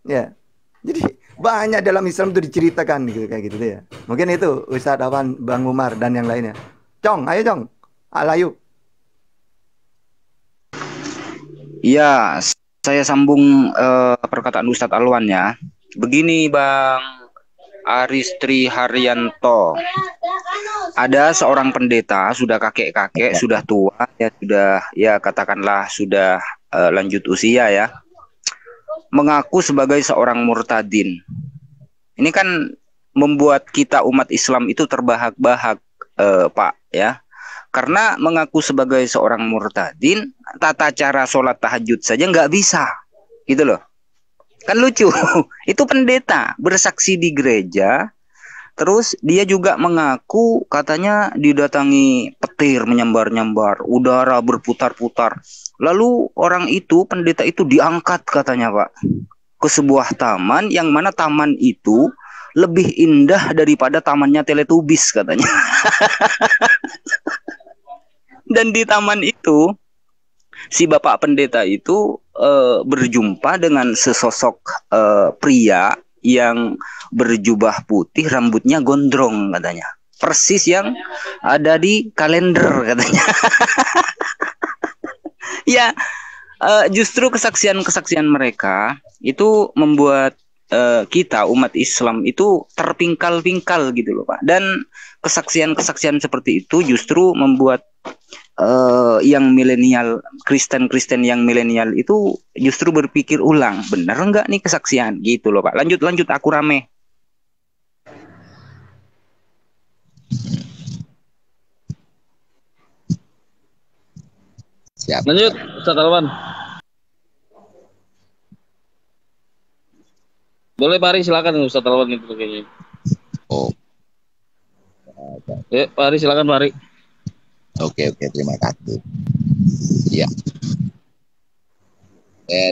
Ya. Jadi banyak dalam Islam itu diceritakan gitu kayak gitu ya. Mungkin itu Ustadz Awan, Bang Umar dan yang lainnya. Cong, ayo Cong. Alayu. Iya, saya sambung perkataan Ustadz Alwan ya. Begini Bang Aristri Haryanto, ada seorang pendeta sudah kakek-kakek, sudah tua, ya sudah ya katakanlah sudah lanjut usia ya, mengaku sebagai seorang murtadin. Ini kan membuat kita umat Islam itu terbahak-bahak, Pak ya. Karena mengaku sebagai seorang murtadin, tata cara sholat tahajud saja nggak bisa, gitu loh. Kan lucu, itu pendeta bersaksi di gereja, terus dia juga mengaku katanya didatangi petir menyambar-nyambar, udara berputar-putar. Lalu orang itu, pendeta itu diangkat katanya Pak, ke sebuah taman yang mana taman itu lebih indah daripada tamannya Teletubbies katanya. Dan di taman itu si bapak pendeta itu berjumpa dengan sesosok pria yang berjubah putih, rambutnya gondrong katanya. Persis yang ada di kalender katanya. Ya, justru kesaksian-kesaksian mereka itu membuat kita umat Islam itu terpingkal-pingkal gitu loh Pak. Dan kesaksian-kesaksian seperti itu justru membuat yang milenial, Kristen yang milenial itu justru berpikir ulang, benar enggak nih kesaksian gitu loh Pak. Lanjut aku rame. Siap. Lanjut Ustaz Alwan. Boleh Pak Ari, silakan Ustaz Alwan itu kayaknya. Oh. Pak Ari silakan Pak Ari. Oke, terima kasih. Iya.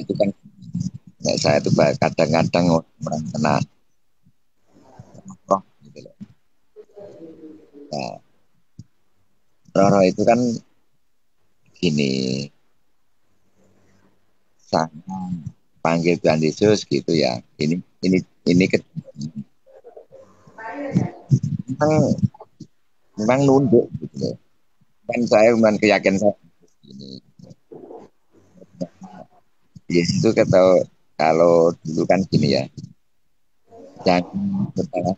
Itu kan saya itu kadang-kadang orang kenal roh gitu loh. Nah, roh itu kan gini, saya panggil Tuhan Yesus gitu ya. Ini memang nunduk gitu loh. Kan saya memang keyakinan saya ini. Yesus itu kata kalau dulu kan gini ya, jangan bertanya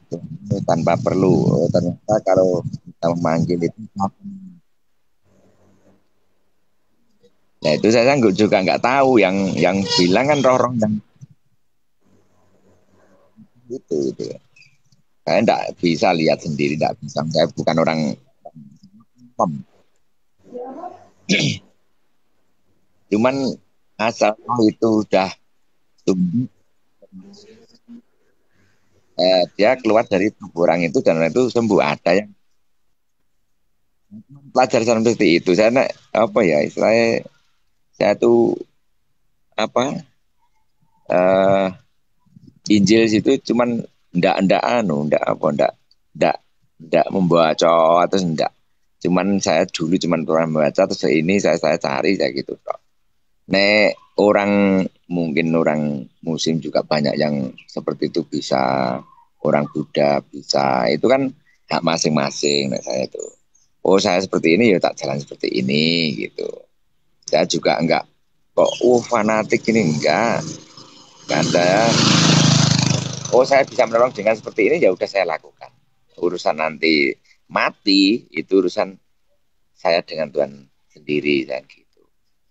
tanpa perlu. Ternyata kalau kita memanggil itu, nah itu saya juga nggak tahu yang bilang kan roh-roh yang gitu. Saya nggak bisa lihat sendiri, nggak bisa. Saya bukan orang cuman asal itu udah tumbuh, dia keluar dari tubuh orang itu dan orang itu sembuh. Ada yang pelajar seperti itu. Saya apa ya istilahnya, saya tuh apa Injil situ cuman ndak membaca atau ndak. Cuman saya dulu cuman pernah membaca, terus ini saya cari saya gitu. Nek orang mungkin orang Muslim juga banyak yang seperti itu bisa, orang Buddha bisa, itu kan hak masing-masing. Nek saya itu, oh saya seperti ini ya tak jalan seperti ini gitu. Saya juga enggak kok fanatik ini enggak. Kan saya saya bisa menolong dengan seperti ini, ya udah saya lakukan. Urusan nanti mati itu urusan saya dengan Tuhan sendiri dan gitu.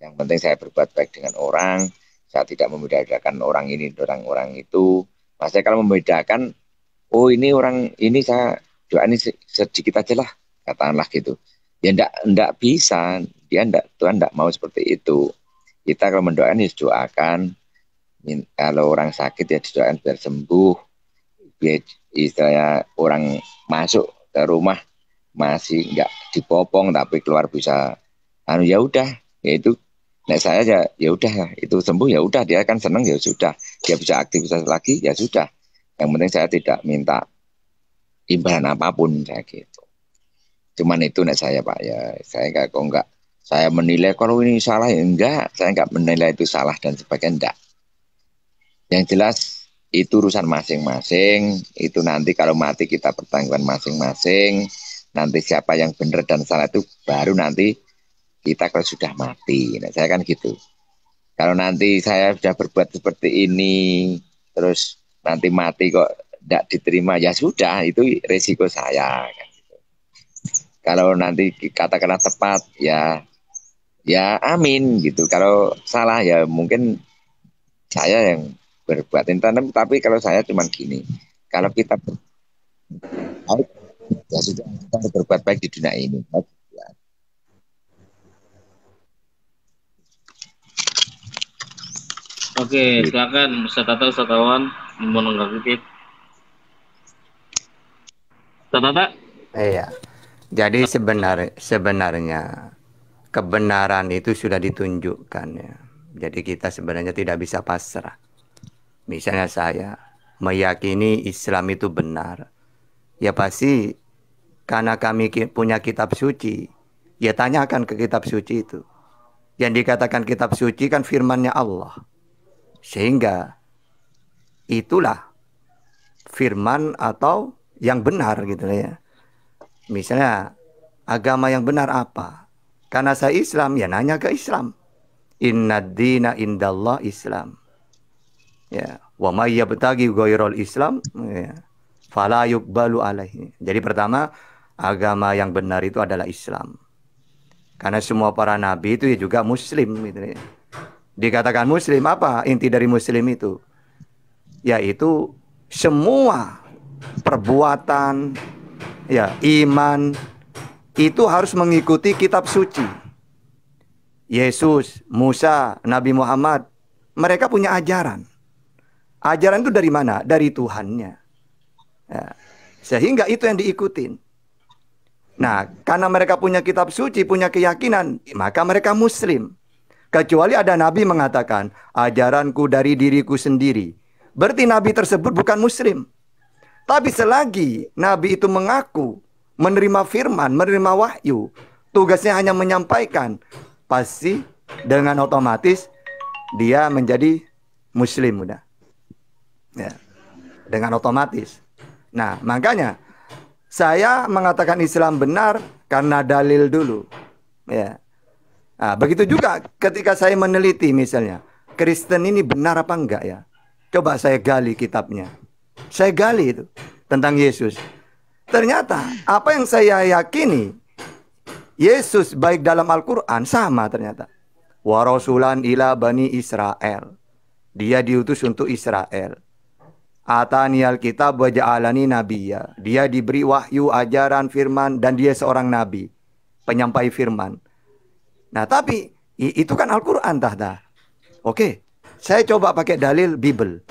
Yang penting saya berbuat baik dengan orang, saya tidak membedakan orang ini orang itu. Maksudnya kalau membedakan, ini orang ini saya doa ini sedikit aja lah, katakanlah gitu. Ya enggak bisa, Tuhan enggak mau seperti itu. Kita kalau mendoakan ya doakan. Kalau orang sakit ya didoakan biar sembuh. Biar istilahnya orang masuk ke rumah masih nggak dipopong tapi keluar bisa ya udah, ya itu. Nah saya ya udah itu sembuh, ya udah dia kan senang, ya sudah dia bisa aktivitas lagi, ya sudah. Yang penting saya tidak minta imbalan apapun saya gitu. Cuman itu saya Pak ya, saya enggak saya menilai kalau ini salah ya enggak, saya enggak menilai itu salah dan sebagainya enggak. Yang jelas itu urusan masing-masing, itu nanti kalau mati kita pertanggungan masing-masing. Nanti siapa yang benar dan salah itu baru nanti kita kalau sudah mati. Nah saya kan gitu. Kalau nanti saya sudah berbuat seperti ini, terus nanti mati kok tidak diterima, ya sudah, itu resiko saya. Kalau nanti katakanlah tepat, ya amin gitu. Kalau salah ya mungkin saya yang berbuat intan, tapi kalau saya cuma gini, kalau kita baik, ya sudah kita harus berbuat baik di dunia ini. Oke, silakan Ustaz Tata, Ustaz Awan menanggapi. Ustaz Tata? Iya. Jadi sebenarnya kebenaran itu sudah ditunjukkan ya. Jadi kita sebenarnya tidak bisa pasrah. Misalnya saya meyakini Islam itu benar. Ya pasti karena kami punya kitab suci. Ya tanyakan ke kitab suci itu. Yang dikatakan kitab suci kan firman-Nya Allah. Sehingga itulah firman atau yang benar gitu ya. Misalnya agama yang benar apa? Karena saya Islam ya nanya ke Islam. Inna dina indallah Islam. Ya, wa may yabtaghi ghairal Islam ya, fala yuqbalu alaihi. Jadi pertama agama yang benar itu adalah Islam. Karena semua para nabi itu ya juga muslim gitu ya. Dikatakan muslim apa inti dari muslim itu? Yaitu semua perbuatan ya iman itu harus mengikuti kitab suci. Yesus, Musa, Nabi Muhammad, mereka punya ajaran. Ajaran itu dari mana? Dari Tuhannya. Ya. Sehingga itu yang diikutin. Nah, karena mereka punya kitab suci, punya keyakinan, maka mereka muslim. Kecuali ada nabi mengatakan, ajaranku dari diriku sendiri. Berarti nabi tersebut bukan muslim. Tapi selagi nabi itu mengaku menerima firman, menerima wahyu, tugasnya hanya menyampaikan, pasti dengan otomatis dia menjadi muslim udah. Ya, dengan otomatis. Nah, makanya saya mengatakan Islam benar karena dalil dulu. Ya. Nah, begitu juga ketika saya meneliti misalnya, Kristen ini benar apa enggak ya? Coba saya gali kitabnya. Saya gali itu tentang Yesus. Ternyata apa yang saya yakini Yesus baik dalam Al-Quran sama ternyata. Wa rasulan ila bani Israel. Dia diutus untuk Israel. Atani al-kitab wa ja'alani nabiyya. Dia diberi wahyu, ajaran, firman, dan dia seorang nabi. Penyampai firman. Nah tapi itu kan Al-Quran tahta. Oke, saya coba pakai dalil Bible.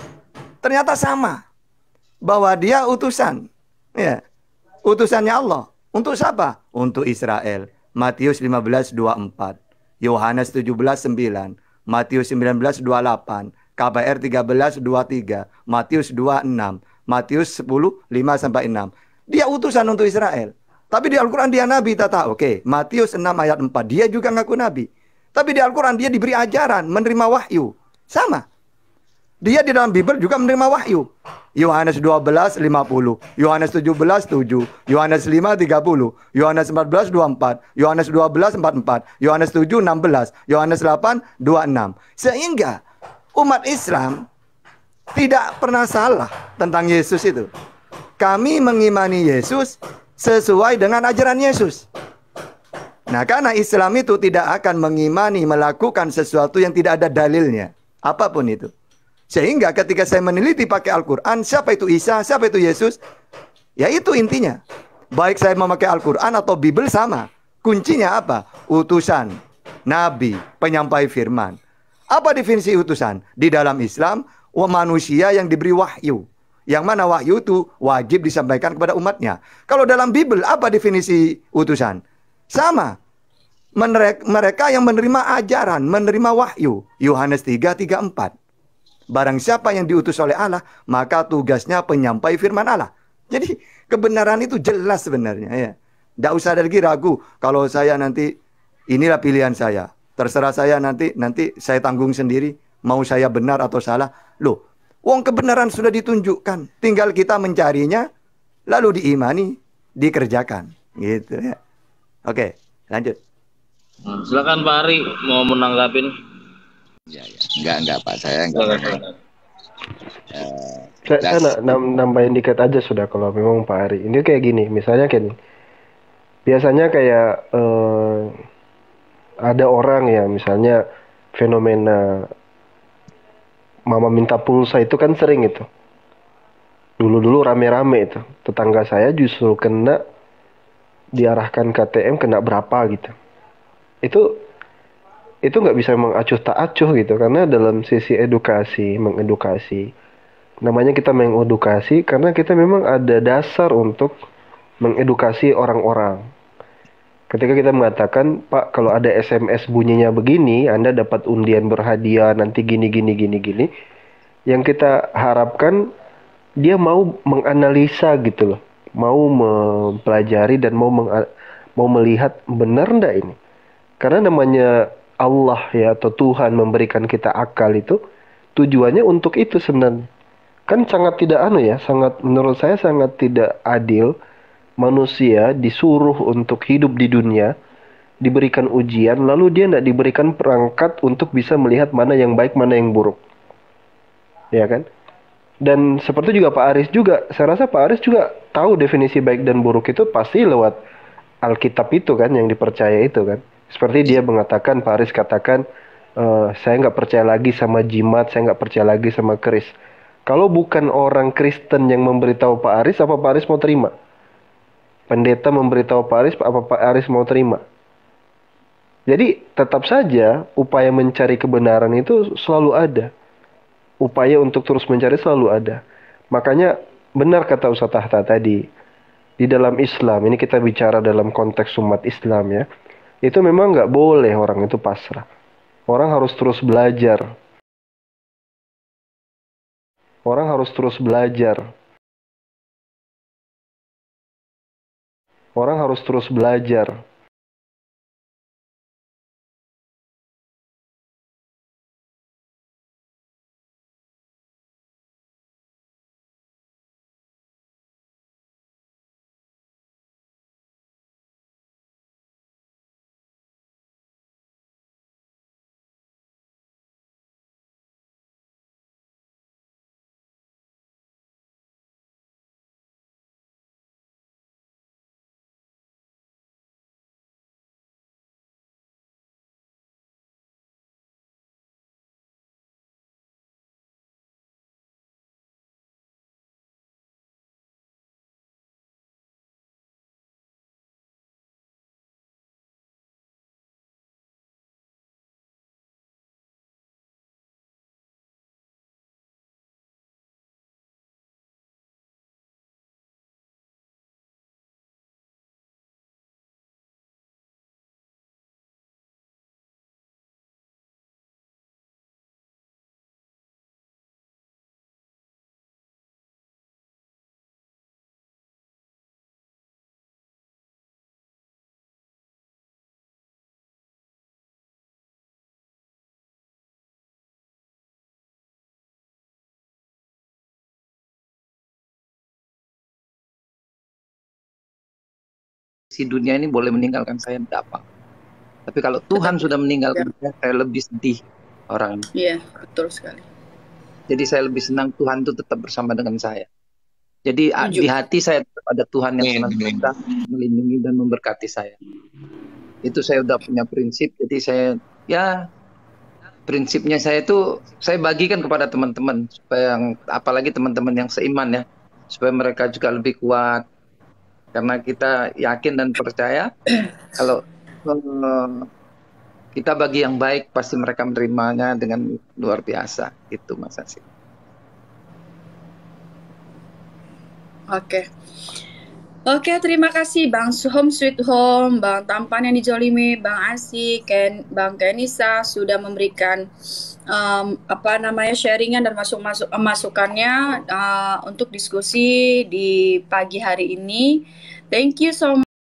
Ternyata sama. Bahwa dia utusan. Ya, utusannya Allah. Untuk siapa? Untuk Israel. Matius 15:24. Yohanes 17:9. Matius 19:28. KBR 13:23, Matius 2:6, Matius 10:5-6. Dia utusan untuk Israel. Tapi di Al-Quran dia nabi, tata. Oke, Matius 6:4, dia juga ngaku nabi. Tapi di Al-Quran dia diberi ajaran, menerima wahyu. Sama. Dia di dalam Bible juga menerima wahyu. Yohanes 12:50, Yohanes 17:7, Yohanes 5:30, Yohanes 14:24, Yohanes 12:44, Yohanes 7:16, Yohanes 8:26. Sehingga umat Islam tidak pernah salah tentang Yesus itu. Kami mengimani Yesus sesuai dengan ajaran Yesus. Nah, karena Islam itu tidak akan mengimani melakukan sesuatu yang tidak ada dalilnya. Apapun itu. Sehingga ketika saya meneliti pakai Al-Quran, siapa itu Isa, siapa itu Yesus, ya itu intinya. Baik saya memakai Al-Quran atau Bible sama. Kuncinya apa? Utusan, nabi, penyampai firman. Apa definisi utusan? Di dalam Islam, manusia yang diberi wahyu. Yang mana wahyu itu wajib disampaikan kepada umatnya. Kalau dalam Bible, apa definisi utusan? Sama. Mereka yang menerima ajaran, menerima wahyu. Yohanes 3:4. Barang siapa yang diutus oleh Allah, maka tugasnya penyampai firman Allah. Jadi kebenaran itu jelas sebenarnya. Ya. Tidak usah ada lagi ragu. Kalau saya nanti, inilah pilihan saya. Terserah saya nanti saya tanggung sendiri. Mau saya benar atau salah. Loh, wong kebenaran sudah ditunjukkan. Tinggal kita mencarinya, lalu diimani, dikerjakan. Gitu ya. Oke, lanjut. Silakan Pak Ari mau menanggapin. Ya, enggak Pak, saya enggak. Saya nambahin dikit aja sudah kalau memang Pak Ari. Ini kayak gini, misalnya kayak gini. Biasanya kayak ada orang ya, misalnya fenomena mama minta pulsa itu kan sering itu. Dulu-dulu rame-rame itu. Tetangga saya justru kena diarahkan ke ATM kena berapa gitu. Itu nggak bisa memang acuh tak acuh gitu, karena dalam sisi edukasi, mengedukasi. Namanya kita mengedukasi karena kita memang ada dasar untuk mengedukasi orang-orang. Ketika kita mengatakan, Pak, kalau ada SMS bunyinya begini, Anda dapat undian berhadiah nanti gini. Yang kita harapkan dia mau menganalisa gitu loh, mau mempelajari dan mau melihat benar ndak ini. Karena namanya Allah ya atau Tuhan memberikan kita akal itu tujuannya untuk itu sebenarnya. Kan sangat tidak sangat menurut saya sangat tidak adil manusia disuruh untuk hidup di dunia, diberikan ujian, lalu dia tidak diberikan perangkat untuk bisa melihat mana yang baik, mana yang buruk. Ya kan? Dan seperti juga Pak Aris juga, saya rasa Pak Aris juga tahu definisi baik dan buruk itu pasti lewat Alkitab itu kan, yang dipercaya itu kan. Seperti dia mengatakan, Pak Aris katakan, saya nggak percaya lagi sama jimat, saya nggak percaya lagi sama keris. Kalau bukan orang Kristen yang memberitahu Pak Aris, apa Pak Aris mau terima? Pendeta memberitahu Pak Aris, apa Pak Aris mau terima? Jadi tetap saja upaya mencari kebenaran itu selalu ada. Upaya untuk terus mencari selalu ada. Makanya benar kata Ustaz Tahta tadi, di dalam Islam, ini kita bicara dalam konteks umat Islam ya, itu memang nggak boleh orang itu pasrah. Orang harus terus belajar. Orang harus terus belajar. Orang harus terus belajar. Si dunia ini boleh meninggalkan saya berapa. Tapi kalau Tuhan sudah meninggalkan saya lebih sedih orang. Iya, betul sekali. Jadi saya lebih senang Tuhan itu tetap bersama dengan saya. Jadi di hati saya tetap ada Tuhan yang senantiasa melindungi dan memberkati saya. Itu saya udah punya prinsip. Jadi saya prinsipnya saya itu saya bagikan kepada teman-teman supaya apalagi teman-teman yang seiman ya, supaya mereka juga lebih kuat. Karena kita yakin dan percaya kalau kita bagi yang baik pasti mereka menerimanya dengan luar biasa. Itu Mas Asik. Oke, terima kasih Bang Home Sweet Home, Bang Tampan yang dijolimi, Bang Asik, Bang Kenisa sudah memberikan sharingan dan masukannya untuk diskusi di pagi hari ini. Thank you so much.